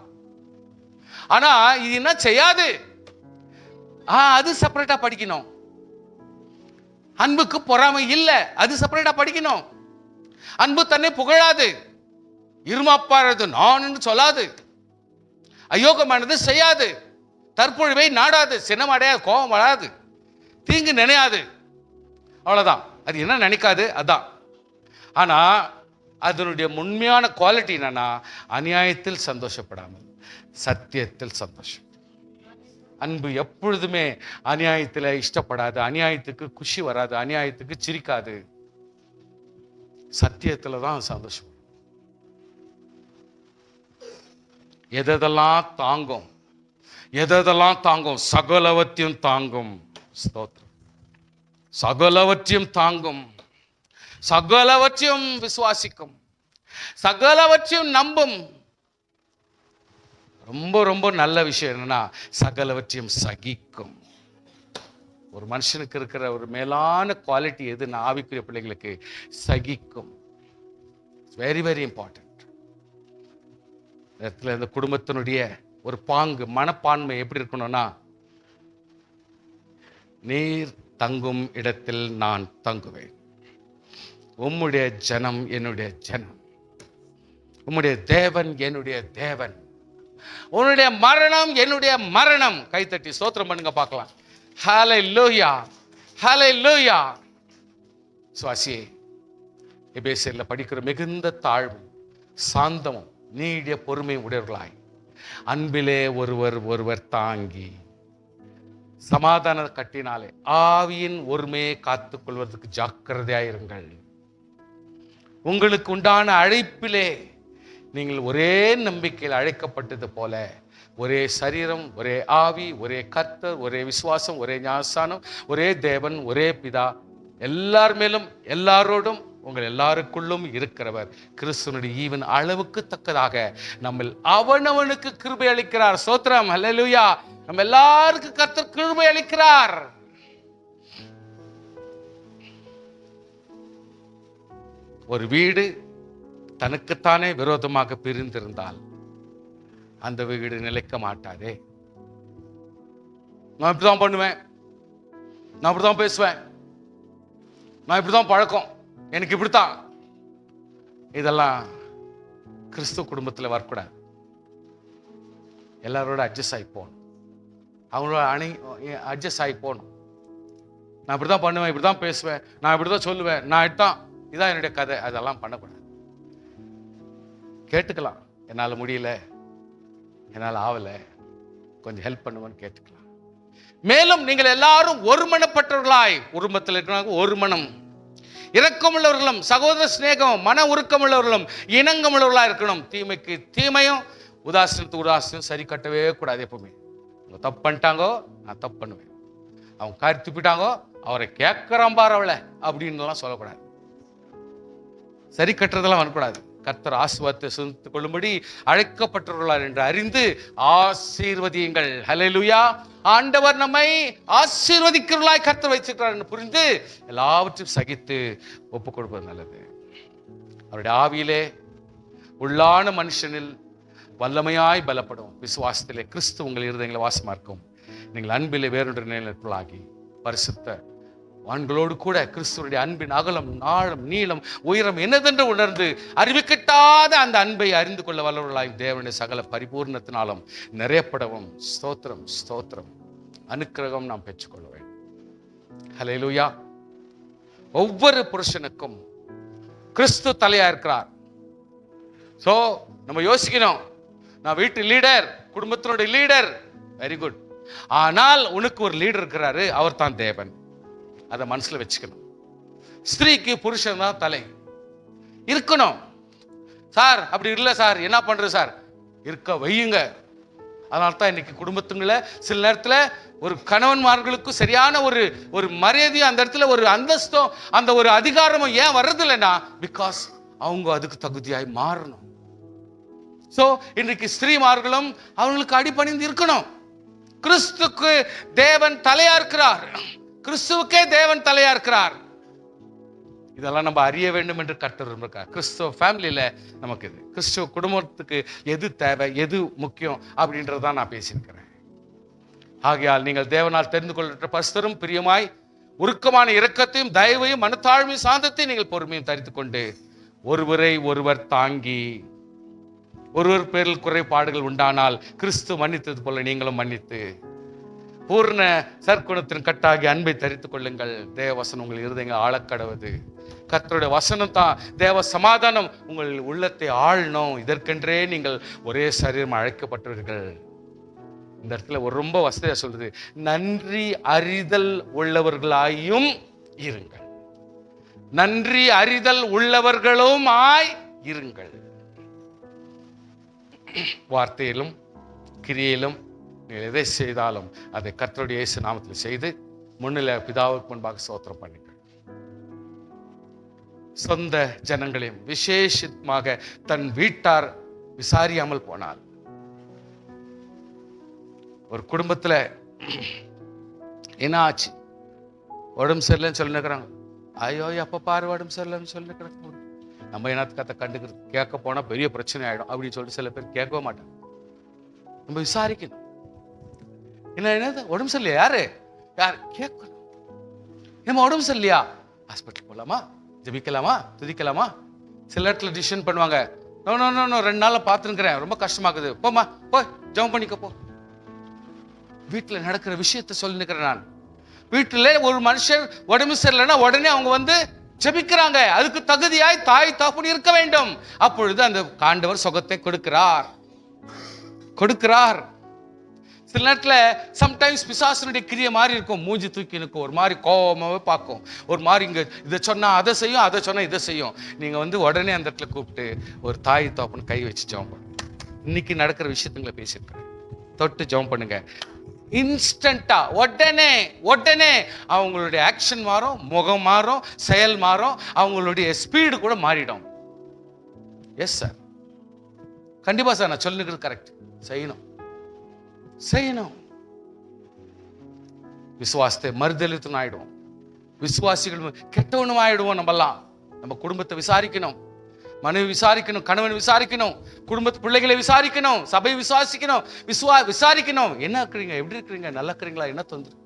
ஆனா இது என்ன செய்யாது, அது செப்பரேட்டா படிக்கணும். அன்புக்கு பொறாமை இல்லை, அது செப்பரேட்டா படிக்கணும். அன்பு தன்னை புகழாது, இருமாப்பாரது, நான் சொல்லாது, அயோகமானது செய்யாது, தற்பொழிவை நாடாது, சினமடையாது, கோபம் வராது, தீங்கு நினையாது, அவ்வளவுதான். அது என்ன நினைக்காது அதான். ஆனா அதனுடைய உண்மையான குவாலிட்டி என்னன்னா, அநியாயத்தில் சந்தோஷப்படாமல் சத்தியத்தில் சந்தோஷம். அன்பு எப்பொழுதுமே அநியாயத்தில் இஷ்டப்படாது, அநியாயத்துக்கு குஷி வராது, அநியாயத்துக்கு சிரிக்காது, சத்தியத்துல தான் சந்தோஷம். எதெல்லாம் தாங்கும், எதெல்லாம் தாங்கும், சகலவற்றையும் தாங்கும். ஸ்தோத்திரம். சகலவற்றையும் தாங்கும், சகலவற்றையும் விசுவாசிக்கும், சகலவற்றையும் நம்பும். ரொம்ப ரொம்ப நல்ல விஷயம் என்னன்னா, சகலவற்றையும் சகிக்கும். ஒரு மனுஷனுக்கு இருக்கிற ஒரு மேலான குவாலிட்டி எதுன்னா, ஆவிக்குரிய பிள்ளைங்களுக்கு சகிக்கும். Very very important. இந்த குடும்பத்தினுடைய ஒரு பாங்கு, மனப்பான்மை எப்படி இருக்கணும்னா, நீர் தங்கும் இடத்தில் நான் தங்குவேன், உம்முடைய ஜனம் என்னுடைய ஜனம், உம்முடைய தேவன் என்னுடைய தேவன், உன்னுடைய மரணம் என்னுடைய மரணம். கைத்தட்டி ஸ்தோத்திரம் பண்ணுங்க பார்க்கலாம். ஹல்லேலூயா, ஹல்லேலூயா. சுவாசியே, எபேசியர்ல படிக்கிற மிகுந்த தாழ்வும் சாந்தமும் நீடிய பொறுமை உடையவர்களாய் அன்பிலே ஒருவர் ஒருவர் தாங்கி சமாதான கட்டினாலே ஆவியின் ஒருமையை காத்துக் கொள்வதற்கு ஜாக்கிரதையாயிருங்கள். உங்களுக்கு உண்டான அழைப்பிலே நீங்கள் ஒரே நம்பிக்கையில் அழைக்கப்பட்டது போல, ஒரே சரீரம், ஒரே ஆவி, ஒரே கர்த்தர், ஒரே விசுவாசம், ஒரே ஞானஸ்நானம், ஒரே தேவன், ஒரே பிதா, எல்லார் மேலும் எல்லாரோடும் உங்கள் எல்லாருக்குள்ளும் இருக்கிறவர் கிறிஸ்துவனுடைய ஈவன் அளவுக்கு தக்கதாக நம்ம அவனவனுக்கு கிருபை அளிக்கிறார். ஸ்தோத்திரம், ஹல்லேலூயா. நம்ம எல்லாருக்கும் கர்த்தர் கிருபை அளிக்கிறார். ஒரு வீடு தனக்குத்தானே விரோதமாக பிரிந்திருந்தால் அந்த வீடு நிலைக்க மாட்டாதே. நான் இப்படிதான் பண்ணுவேன், நான் இப்படிதான் பேசுவேன், நான் இப்படிதான் பழக்கம், எனக்கு இப்படித்தான், இதெல்லாம் கிறிஸ்துவ குடும்பத்தில் வரக்கூடாது. எல்லாரோட அட்ஜஸ்ட் ஆகி போகணும், அவங்களோட அட்ஜஸ்ட் ஆகி போகணும். நான் இப்படிதான் பண்ணுவேன், இப்படிதான் பேசுவேன், நான் இப்படிதான் சொல்லுவேன், நான் இதான் என்னுடைய கதை, அதெல்லாம் பண்ணக்கூடாது. கேட்டுக்கலாம், என்னால் முடியல, என்னால் ஆகலை, கொஞ்சம் ஹெல்ப் பண்ணுவேன்னு கேட்டுக்கலாம். மேலும் நீங்கள் எல்லாரும் ஒருமனப்பட்டவர்களாய், குடும்பத்தில் இருக்கிறவங்க ஒரு மனம், இரக்கமுள்ளவர்களும் சகோதர சிநேகம், மன உருக்கமுள்ளவர்களும் இணக்கமுள்ளவர்களாக இருக்கணும். தீமைக்கு தீமையும் உதாசீனத்துக்கு உதாசீனம் சரி கட்டவே கூடாது. எப்பவுமே அவங்க தப்பு பண்ணிட்டாங்கோ, நான் தப்பு பண்ணுவேன், அவங்க காரி துப்பிட்டாங்கோ, அவரை கேட்கிறான் பார் அவளை அப்படின்லாம் சொல்லக்கூடாது. சரி கட்டுறதெல்லாம் வரக்கூடாது. கர்த்தர் ஆசீர்வாதத்தை சுதந்தித்துக் கொள்ளும்படி அழைக்கப்பட்டவர்களார் என்று அறிந்து ஆசீர்வதியுங்கள். ஹல்லேலூயா. ஆண்டவர் நம்மை ஆசீர்வதிக்கிறவர்களாய் கர்த்தர் வைச்சிருக்கிறார் என்று புரிந்து எல்லாவற்றையும் சகித்து ஒப்புக் கொடுப்பது நல்லது. அவருடைய ஆவியிலே உள்ளான மனுஷனில் வல்லமையாய் பலப்படும். விசுவாசத்திலே கிறிஸ்து உங்கள் இருதயங்களை வாசமா இருக்கும். நீங்கள் அன்பிலே வேறொன்று நிலைக்குள்ளாகி பரிசுத்த ஆண்களோடு கூட கிறிஸ்துவனுடைய அன்பின் அகலம், ஆழம், நீளம், உயரம் என்னதென்று உணர்ந்து அறிவிக்கட்டாத அந்த அன்பை அறிந்து கொள்ள வல்லவர்களாய் தேவனுடைய சகல பரிபூர்ணத்தினாலும் நிறையப்படவும் ஸ்தோத்திரம் ஸ்தோத்திரம் அனுக்கிரகம் நாம் பெற்றுக்கொள்ள வேண்டும். ஹல்லேலூயா. ஒவ்வொரு புருஷனுக்கும் கிறிஸ்து தலையா இருக்கிறார். சோ நம்ம யோசிக்கணும், நான் வீட்டு லீடர், குடும்பத்தினுடைய லீடர், வெரி குட். ஆனால் உனக்கு ஒரு லீடர் இருக்கிறாரு, அவர் தான் தேவன். அதை மனசுல வச்சுக்கணும். ஸ்திரீக்கு புருஷன் தான் தலை. இருக்கணும். சார் அப்படி இல்லை சார், என்ன பண்றது சார்? இருக்க வையுங்க. அதனால தான் இன்னைக்கு குடும்பத்துங்களை சில நேரத்தில் ஒரு கணவன்மார்களுக்கு சரியான ஒரு மரியாதையும் அந்த இடத்துல ஒரு அந்தஸ்தும் அந்த ஒரு அதிகாரமும் ஏன் வர்றது இல்லைன்னா, பிகாஸ் அவங்க அதுக்கு தகுதியாய் மாறணும். சோ இன்றைக்கு ஸ்திரீமார்களும் அவங்களுக்கு அடிபணிந்து இருக்கணும். கிறிஸ்துக்கு தேவன் தலையா இருக்கிறார், கிறிஸ்துவுக்கே தேவன் தலையா இருக்கிறார். இதெல்லாம் நம்ம அறிய வேண்டும் என்று கர்த்தர் இருக்கார். கிறிஸ்துவ ஃபேமிலியில நமக்கு இது, கிறிஸ்துவ குடும்பத்துக்கு எது தேவை, எது முக்கியம் அப்படின்றதான் நான் பேசியிருக்கிறேன். ஆகையால் நீங்கள் தேவனால் தெரிந்து கொள்கிற பரிசுத்தரும் பிரியமாய் உருக்கமான இரக்கத்தையும் தயவையும் மனத்தாழ்மையும் சாந்தத்தையும் நீங்கள் பொறுமையும் தரித்துக் கொண்டு ஒருவரை ஒருவர் தாங்கி, ஒருவர் பேரில் குறைபாடுகள் உண்டானால் கிறிஸ்து மன்னித்தது போல நீங்களும் மன்னித்து பூர்ண சற்குணத்தின் கட்டாகி அன்பை தரித்துக் கொள்ளுங்கள். தேவ வசனம் உங்கள் இருதயங்கள் ஆழக்கடவது. கர்த்தருடைய வசனம் தான் தேவ சமாதானம் உங்கள் உள்ளத்தை ஆளணும். இதற்கென்றே நீங்கள் ஒரே சரீரம் அழைக்கப்பட்டவர்கள். இந்த இடத்துல ஒரு ரொம்ப வசதியா சொல்றது, நன்றி அறிதல் உள்ளவர்களாயும் இருங்கள். நன்றி அறிதல் உள்ளவர்களும் இருங்கள். வார்த்தையிலும் கிரியையிலும் நீங்கள் எதை செய்தாலும் அதை கர்த்தருடைய இயேசு நாமத்தில் செய்து முன்னிலை பிதாவுக்கு முன்பாக ஸ்தோத்திரம் பண்ணுங்கள். சொந்த ஜனங்களையும் விசேஷமாக தன் வீட்டார் விசாரியாமல் போனால், ஒரு குடும்பத்துல என்ன ஆச்சு, உடம்பு சரியில்லைன்னு சொல்லி நிற்கிறாங்க. ஐயோ எப்ப பாரு உடம்பு சரியில்லைன்னு சொல்லி நிற்கிறாங்க. நம்ம என்னத்துக்கு கண்டுக்கிறது, கேட்க போனா பெரிய பிரச்சனை ஆயிடும் அப்படின்னு சொல்லிட்டு சில பேர் கேட்கவே மாட்டாங்க. நம்ம விசாரிக்கணும். என்ன உடம்பு சரியில்லையா, யாரு கேட்கணும். நம்ம உடம்பு சரியில்லையா, ஹாஸ்பிட்டல் போலாமா, ஜெபிக்கலாமா, துதிக்கலாமா. சில இடத்துல டிசிஷன் பண்ணுவாங்க, நோ 2 நாள்ல பார்த்துருக்கிறேன், ரொம்ப கஷ்டமாக்குது, போமா போய் ஜெபம் பண்ணிக்க போ. வீட்டுல நடக்கிற விஷயத்த சொல்லி நிற்கிறேன் நான். வீட்டுல ஒரு மனுஷன் உடம்பு சரியில்லைன்னா உடனே அவங்க ஜெபிக்கிறாங்க. அதுக்கு தகுதியாய் தாய் தகப்பன் இருக்க வேண்டும். அப்பொழுது அந்த ஆண்டவர் சுகத்தை கொடுக்கிறார். சில நேரத்துல சம்டைம்ஸ் பிசாசனுடைய கிரிய மாதிரி இருக்கும். மூஞ்சி தூக்கி நிற்கும், ஒரு மாதிரி கோபமாவே பார்க்கும், ஒரு மாதிரி இங்க இதை சொன்னா அதை செய்யும், அதை சொன்னா இதை செய்யும். நீங்க உடனே அந்த இடத்துல கூப்பிட்டு ஒரு தாய் தகப்பன் கை வச்சு ஜெபம் பண்ணுங்க. இன்னைக்கு நடக்கிற விஷயத்துங்களை பேசியிருக்கிறேன். தொட்டு ஜெபம் பண்ணுங்க. இன்ஸ்டன்டா உடனே அவங்களுடைய ஆக்ஷன் மாறும், முகம் மாறும், செயல் மாறும், அவங்களுடைய ஸ்பீடு கூட மாறிடும். எஸ் சார், கண்டிப்பா சார், நான் சொல்லுகிறது கரெக்ட். செய்யணும். விசுவாசத்தை மறுதலித்து ஆயிடுவோம், விசுவாசிகள் கெட்டவனும் ஆயிடுவோம். நம்ம குடும்பத்தை விசாரிக்கணும், மனைவி விசாரிக்கணும், கணவன் விசாரிக்கணும், குடும்பத்து பிள்ளைகளை விசாரிக்கணும், சபை விசாரிக்கணும். என்ன இருக்கிறீங்க, எப்படி இருக்கிறீங்க, நல்லா இருக்கிறீங்களா, என்ன தொந்தரவு,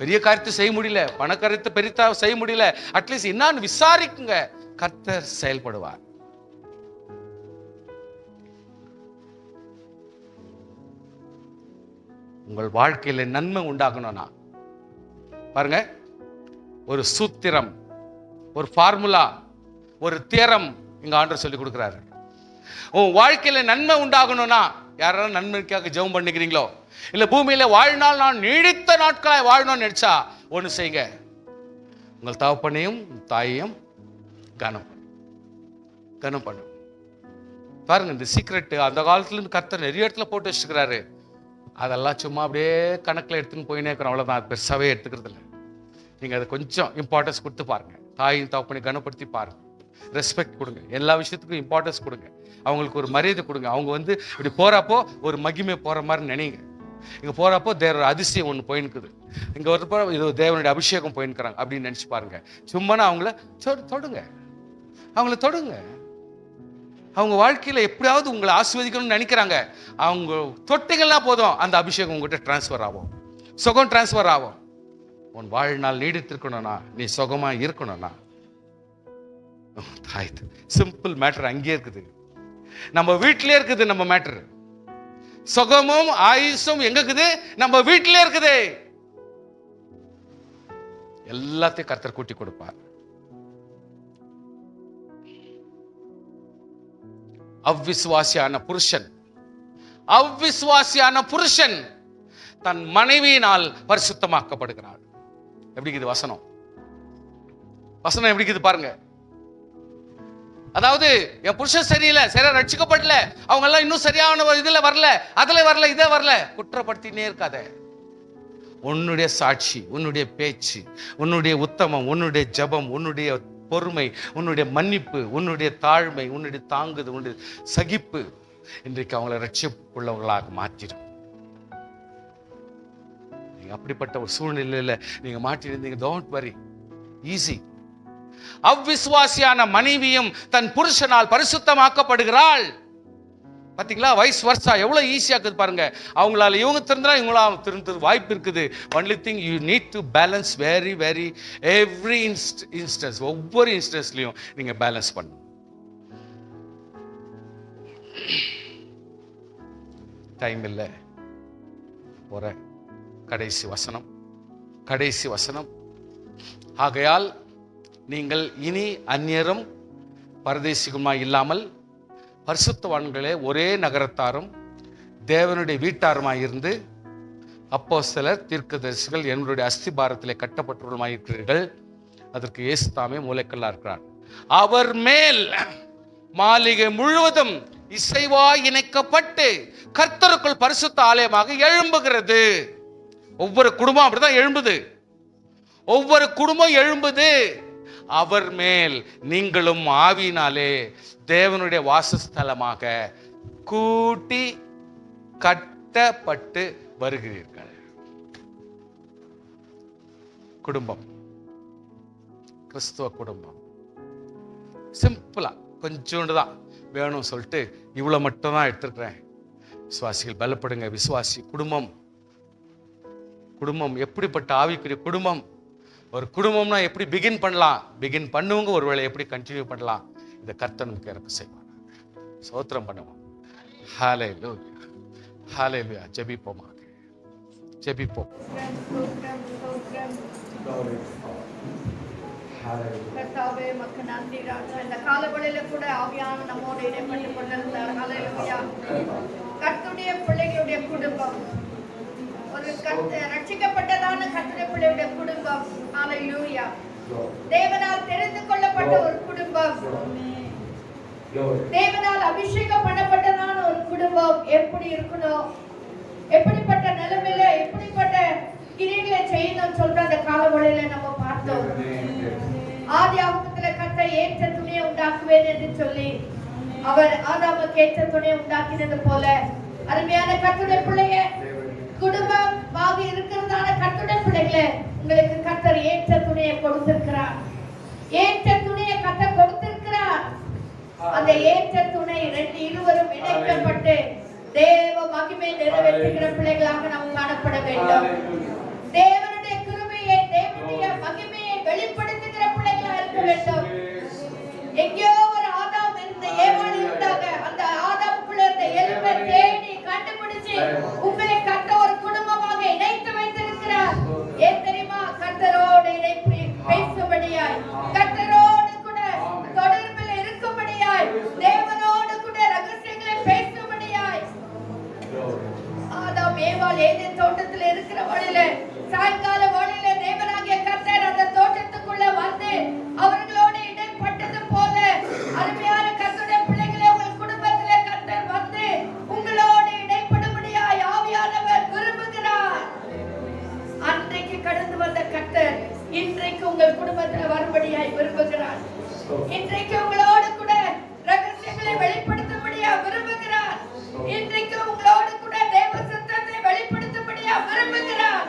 பெரிய காரியத்தை செய்ய முடியல, பண காரியத்தை பெரிதா செய்ய முடியல, அட்லீஸ்ட் என்னன்னு விசாரிக்குங்க. கர்த்தர் செயல்படுவார். உங்கள் வாழ்க்கையில நன்மை உண்டாகணும்னா பாருங்க, ஒரு சூத்திரம், ஒரு ஃபார்முலா, ஒரு தியரம் இங்க ஆண்டவர் சொல்லி கொடுக்கிறாரு. உன் வாழ்க்கையில நன்மை உண்டாகணும்னா, யாராலும் நன்மைக்காக ஜெபம் பண்ணிக்கிறீங்களோ, இல்ல பூமியில வாழ்நாள் நான் நீடித்த நாட்களாய் வாழணும்னு நினைச்சா ஒண்ணு செய்யுங்க, உங்கள் தகப்பனையும் தாயையும் கனம் பண்ணு. பாருங்க, இந்த சீக்ரெட் அந்த காலத்துல இருந்து கர்த்தர் நிறைய இடத்துல போட்டு வச்சுக்கிறாரு. அதெல்லாம் சும்மா அப்படியே கணக்கில் எடுத்துன்னு போயினே இருக்கிறோம், அவ்வளோதான். அது பெருசாவே எடுத்துக்கிறது இல்லை. நீங்க அதை கொஞ்சம் இம்பார்ட்டன்ஸ் கொடுத்து பாருங்க. தாயின் தகப்பனை கனப்படுத்தி பாருங்க, ரெஸ்பெக்ட் கொடுங்க, எல்லா விஷயத்துக்கும் இம்பார்ட்டன்ஸ் கொடுங்க, அவங்களுக்கு ஒரு மரியாதை கொடுங்க. அவங்க இப்படி போறப்போ ஒரு மகிமை போற மாதிரி நினைங்க. இங்க போறப்போ தேவ அதிசயம் ஒன்று போயின்னுக்குது, இங்க வரப்போ இது தேவனுடைய அபிஷேகம் போயின்னுக்கிறாங்க அப்படின்னு நினைச்சு பாருங்க. சும்மா அவங்கள தொடுங்க. அவங்க வாழ்க்கையில எப்படியாவது உங்களை ஆசீர்வதிக்கணும்னு நினைக்கிறாங்க. அவங்க தொட்டிகள்லாம் போதும், அந்த அபிஷேகம் உங்ககிட்ட டிரான்ஸ்ஃபர் ஆகும், சுகம் டிரான்ஸ்ஃபர் ஆகும். உன் வாழ்நாள் நீடித்திருக்கணும்னா, நீ சுகமா இருக்கணும்னா, சிம்பிள் மேட்டர் அங்கே இருக்குது, நம்ம வீட்டிலே இருக்குது. நம்ம மேட்டர் சுகமும் ஆயுசும் எங்க இருக்குது? நம்ம வீட்டிலே இருக்குது. எல்லாத்தையும் கர்த்தர் கூட்டி கொடுப்பார். அவ்விசுவாசியான புருஷன் தன் மனைவியினால் பரிசுத்தமாக்கப்படுகிறார். எப்படி இருக்குது வசனம் எப்படி இருக்குது பாருங்க. அதாவது என் புருஷன் சரியில்லை, சரியா ரட்சிக்கப்படல, அவங்க எல்லாம் இன்னும் சரியான இதுல வரல, அதுல வரல, இதே வரல, குற்றப்படுத்தினே இருக்காத. உன்னுடைய சாட்சி, உன்னுடைய பேச்சு, உன்னுடைய உத்தமம், உன்னுடைய ஜபம், உன்னுடைய பொறுமை, உன்னுடைய மன்னிப்பு, உன்னுடைய தாழ்மை, உன்னுடைய தாங்குது, உன்னுடைய சகிப்பு இன்றைக்கு அவங்களை ரட்சிப்புள்ளவர்களாக மாற்றிடும். நீங்க அப்படிப்பட்ட ஒரு சூழ்நிலையில நீங்க மாட்டிருந்தீங்க, டோன்ட் வரி, ஈஸி. அவ்விசுவாசியான மனைவியும் தன் புருஷனால் பரிசுத்தமாக்கப்படுகிறாள். பாத்தீங்களா, வைஸ் வர்சா எவ்வளவு ஈஸியா இருக்குது பாருங்க. அவங்களால இவங்க திருந்தா இவங்களால திருந்த வாய்ப்பு இருக்குது. Only thing you need to balance very very every instance, ஒவ்வொரு இன்ஸ்டன்ஸ்லயும் நீங்க பேலன்ஸ் பண்ணணும். டைம் இல்லை, போற கடைசி வசனம், கடைசி வசனம். ஆகையால் நீங்கள் இனி அந்நியரும் பரதேசிகளுமாய் இல்லாமல் பரிசுத்தவான்களே ஒரே நகரத்தாரும் தேவனுடைய வீட்டாருமாய் இருந்து அப்போஸ்தலர் தீர்க்கதரிசிகள் என்னுடைய அஸ்திபாரத்திலே கட்டப்பட்டவர்களுமாய் இருக்கிறீர்கள். அதற்கு இயேசு தாமே மூலைக்கல்லா இருக்கிறார். அவர் மேல் மாளிகை முழுவதும் இசைவாய் இணைக்கப்பட்டு கர்த்தருக்குள் பரிசுத்த ஆலயமாக எழும்புகிறது. ஒவ்வொரு குடும்பம் அப்படிதான் எழும்புது, ஒவ்வொரு குடும்பம் எழும்புது. அவர் மேல் நீங்களும் ஆவியினாலே தேவனுடைய வாசஸ்தலமாக கூட்டி கட்டப்பட்டு வருகிறீர்கள். குடும்பம், கிறிஸ்துவ குடும்பம் சிம்பிளா கொஞ்சோண்டு தான் வேணும் சொல்லிட்டு இவ்வளவு மட்டும் தான் எடுத்துக்கிறேன். விசுவாசிகள் பலப்படுங்க. விசுவாசி குடும்பம், குடும்பம் எப்படிப்பட்ட ஆவிக்குரிய குடும்பம். ஒரு குடும்பம்னா எப்படி பிகின் பண்ணலாம், பிகின் பண்ணுவங்க ஒருவேளை எப்படி கண்டினியூ பண்ணலாம், இந்த கர்த்தர் நமக்கு இறக்க செய்வார். ஸ்தோத்திரம் பண்ணுவோம். ஹல்லேலூயா, ஹல்லேலூயா. ஜெபிப்போம், ஜெபிப்போம். கர்த்தாவே மக்கு நன்றி ராஜா. இந்த காலவெளியில கூட ஆவியான நம்மோடு இடைப்பட்டு கொண்டிருந்தார். ஹல்லேலூயா. கர்த்தருடைய பிள்ளைகளுடைய குடும்பம், ஒரு ரட்சிக்கப்பட்டதான கர்த்தருடைய பிள்ளையுடைய குடும்பம். ஹல்லேலூயா. தேவனால் தெரிந்து கொள்ளப்பட்ட ஒரு குடும்பம், தேவனால் அபிஷேகம் பண்ணப்பட்டதான ஒரு குடும்பம் எப்படி இருக்கணும், எப்படிப்பட்ட நிலைமையில எப்படிப்பட்ட கிரியைகளை செய்யணும் சொல்ற அந்த காலவெளியில நம்ம பார்த்தோம். ஆதி ஆகமத்துல கர்த்தர் ஏற்ற துணியை உண்டாக்குவேன் என்று சொல்லி அவர் ஆதாமுக்கு ஏற்ற துணியை உண்டாக்கினது போல அருமையான கர்த்தருடைய பிள்ளைய குடும்பமாக இருக்கிறதான கர்த்தருடைய பிள்ளைகளை உங்களுக்கு கர்த்தர் ஏற்ற துணியை கொடுத்திருக்கிறார். ஏற்ற துணியை கர்த்தர் கொடுத்திருக்கிறார். அந்த ஏற்ற துணை இருவரும் இணைக்கப்பட்டு தேவ மகிமை நிறைவேற்றுகிற பிள்ளைகளாக நாம் காணப்பட வேண்டும். தேவனுடைய கிருபையை, தேவனுடைய மகிமையை வெளிப்படுத்துகிற பிள்ளைகளா இருக்க வேண்டும். எங்கேயோ ஒரு ஆதாம் இருந்த ஏவாள் இருந்தாங்க. அந்த ஆதாமுக்குள்ள இருந்த எலும்பை தேடி கண்டுபிடிச்சு உங்களை கர்த்தர் ஒரு குடும்பமாக இணைத்து வைத்திருக்கிறார். ஏன் தெரியுமா? கர்த்தரோடு இணைப்பு பேசும்படியாய், கர்த்தரோடு கூட தொடர்பில் இருக்கும்படியாய், தேவனோடு கூட ரகசியங்களை பேசும்படியாய். ஆதாம் ஏவாள் ஏதேன் தோட்டத்தில் இருக்கிற வழியில சாயங்கால வழியில தேவனாகிய கர்த்தர் அந்த தோட்டத்துக்குள்ள வந்து அவர்களோடு இடைப்பட்டது போல அருமையான கர்த்தருடைய பிள்ளைகளே உங்கள் குடும்பத்திலே கர்த்தர் வந்து உங்களோடு இடைப்படும்படியாய் ஆவியானவர் விரும்புகிறார். அன்றைக்கு கடந்து வந்த கர்த்தர் இன்றைக்கு உங்கள் குடும்பத்தில் வரும்படியாய் விரும்புகிறார். இன்றைக்கு உங்களோடு கூட ரகசியங்களை வெளிப்படுத்தும்படியா விரும்புகிறார். இன்றைக்கு உங்களோடு கூட தேவ சித்தத்தை வெளிப்படுத்தும்படியா விரும்புகிறார்.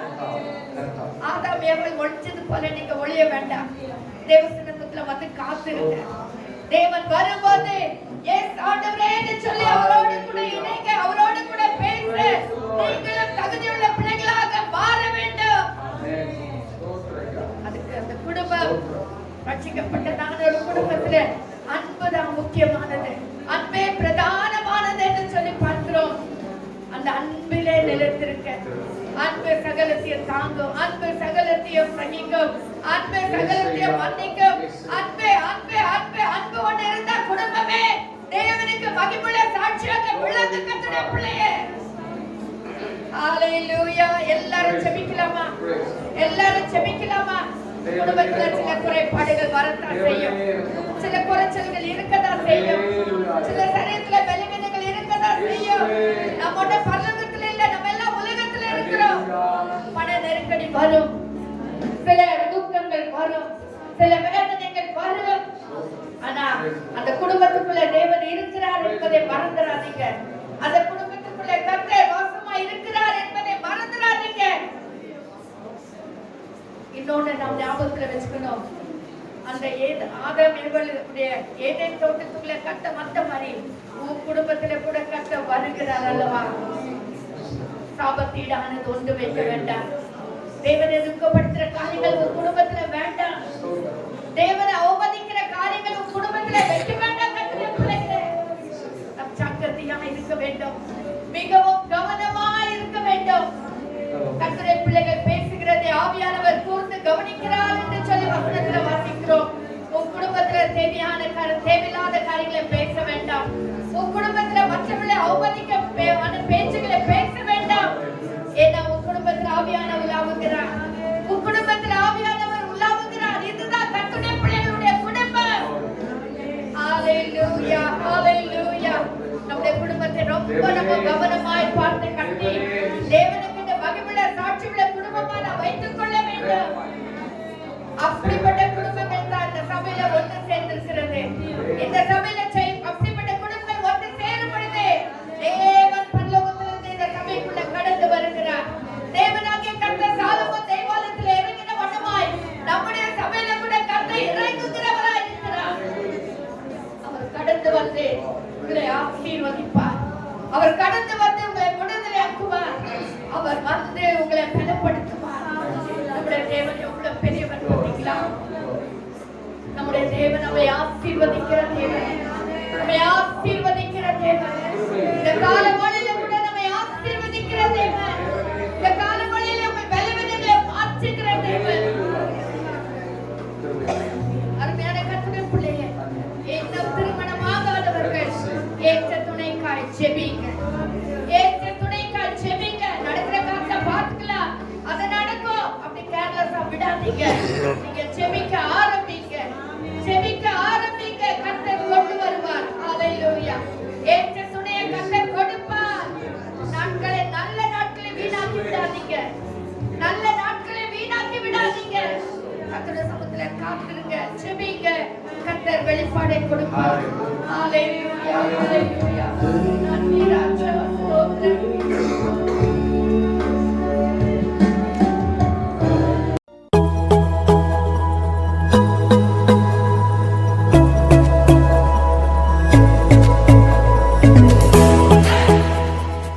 ஆதாம் ஏவாள் ஒளிச்சது போல நீங்க ஒளிய வேண்டாம். தேவ சித்தத்துல வந்து காத்திருங்க. தேவன் வரும்போது எஸ் ஆண்டவரே என்று சொல்லி அவரோடு கூட இணைங்க, அவரோடு கூட பேச நீங்களும் தகுதியுள்ள பிள்ளைகளாக மாற வேண்டும். அதுக்கு அந்த குடும்பம் ரட்சிக்கப்பட்டதான ஒரு குடும்பத்துல அன்புதான் முக்கியமானது, அன்பே பிரதானமானது என்று சொல்லி பார்க்கிறோம். அந்த அன்பிலே நிலைத்திருக்க, அன்பு சகலத்தையும் தாங்கும், அன்பு சகலத்தையும் சகிக்கும், அன்பு சகலத்தையும் மன்னிக்கும். அன்பே அன்பே அன்பே அன்பு ஒன்று இருந்தா குடும்பமே தேவனுக்கு மகிமையுள்ள சாட்சியாக விளங்கு. கர்த்தருடைய பிள்ளையே ஹல்லேலூயா. எல்லாரும் ஜெபிக்கலாமா? எல்லாரும் ஜெபிக்கலாமா? குடும்பத்துல சில குறைபாடுகள் வரத்தான் செய்யும், சில குறைச்ச குறைச்சல்கள் இருக்கதான் செய்யும். சில சரீரத்துல பலவீனங்கள் இருக்கதான் செய்யும். நம்மோட பரலோகத்துல இல்ல, நம்ம எல்லாம் உலகத்துல இருக்கிறோம். பண நெருக்கடி வரும், சில துக்கங்கள் வரும், சில வேதனைகள் வரும். ஆனா அந்த குடும்பத்துக்குள்ள தேவன் இருக்கிறார் என்பதை மறந்துடாதீங்க. அந்த குடும்பத்துக்குள்ள கர்த்தர் வாசமா இருக்கிறார் என்பதை மறந்துடாதீங்க. இன்னொன்னு நாம் ஞாபகத்துல வச்சுக்கணும், அந்த ஆதாம் ஏவாளுடைய ஏதேன் தோட்டத்துக்குள்ள கட்ட மத்த மாதிரி உன் குடும்பத்துல கூட கட்ட வருகிறார் அல்லவா? சாபத்தீடானது ஒன்று வைக்க வேண்டாம். தேவனை துக்கப்படுத்துற காரியங்கள் உன் குடும்பத்துல வேண்டாம். தேவனை அவமதிக்கிற காரியங்கள் உன் குடும்பத்துல வைக்க வேண்டாம். கர்த்தருடைய பிள்ளைகளே, நம் ஜாக்கிரதையாக இருக்க வேண்டும், மிகவும் கவனமாக இருக்க வேண்டும். கர்த்தருடைய பிள்ளைகள் பேசுகிறதை ஆவியானவர் கூர்ந்து கவனிக்கிறார் என்று சொல்லி வசனத்துல வாசிக்கிறோம். உன் குடும்பத்துல தேவையில்லாத காரியங்களை பேச வேண்டாம். உன் குடும்பத்துல மற்றவர்களை அவமதிக்க பேச்சுகளை பேச வேண்டாம். ஏன்னா உன் குடும்பத்துல ஆவியானவர் உலாவுகிறார். உன் குடும்பத்துல ஆவியானவர் உலாவுகிறார். இதுதான் கர்த்தருடைய பிள்ளைகளுடைய குடும்பம். ஹalleluya, ஹalleluya. நம்முடைய குடும்பத்தை ரொம்ப நம்ம கவனமாய் பார்த்து கட்டி தேவனுக்கு மகிமையுள்ள சாட்சியுள்ள குடும்பமா நாம் வைத்துக் கொள்ள வேண்டும். அப்படிப்பட்ட குடும்பங்கள் தான் இந்த சபையில ஒன்று சேர்ந்திருக்கிறது. இந்த சபையில அப்படிப்பட்ட குடும்பங்கள் ஒன்று சேரும் பொழுது தேவன் பரலோகத்திலிருந்து இந்த சபைக்குள்ள கடந்து வருகிறார். தேவனாகிய கர்த்தர் சாலமோன் தேவாலயத்தில் இறங்கின வண்ணமாய் நம்முடைய சபையில கூட கர்த்தர் இறங்குகிறவராய் இருக்கிறார். அவர் கடந்து வந்து உங்களை ஆசீர்வதிப்பார். அவர் கடந்து வந்து உங்களை விடுதலை ஆக்குவார். அவர் வந்து உங்களை பலப்படுத்துவார். நம்முடைய தேவன் எவ்வளவு பெரியவர் பார்த்தீங்களா? நம்முடைய தேவன் நம்மை ஆசீர்வதிக்கிற தேவன், நம்மை ஆசீர்வதிக்கிற தேவன். இந்த காலவழியில கூட நம்மை ஆசீர்வதிக்கிற தேவன். இந்த காலவழியில உங்க பலவீனங்களை மாற்றுகிற தேவன். அருமையான கர்த்தருடைய பிள்ளையே, இன்னும் திருமணமாகாதவர்கள் ஏற்ற துணைக்காய் ஜெபிங்க. ஏற்ற துணைக்காய் ஜெபிங்க. நடக்கிற காரியத்தை பார்த்துக்கலாம், அது நடக்கும். அப்படி கேர்லெஸ்ஸா விடாதீங்க. நீங்க ஜெபிக்க ஆரம்பிங்க, ஜெபிக்க ஆரம்பிங்க. கர்த்தர் கொண்டு வருவார். ஹalleluya. ஏற்ற துணையை கர்த்தர் கொடுப்பார். நாட்களை நல்ல நாட்களை வீணாக்கி விடாதீங்க. நல்ல நாட்களை வீணாக்கி விடாதீங்க. கர்த்தருடைய சமூகத்துல காத்திருங்க, ஜெபிங்க. கர்த்தர் வெளிப்பாடை கொடுப்பார். ஹalleluya, ஹalleluya.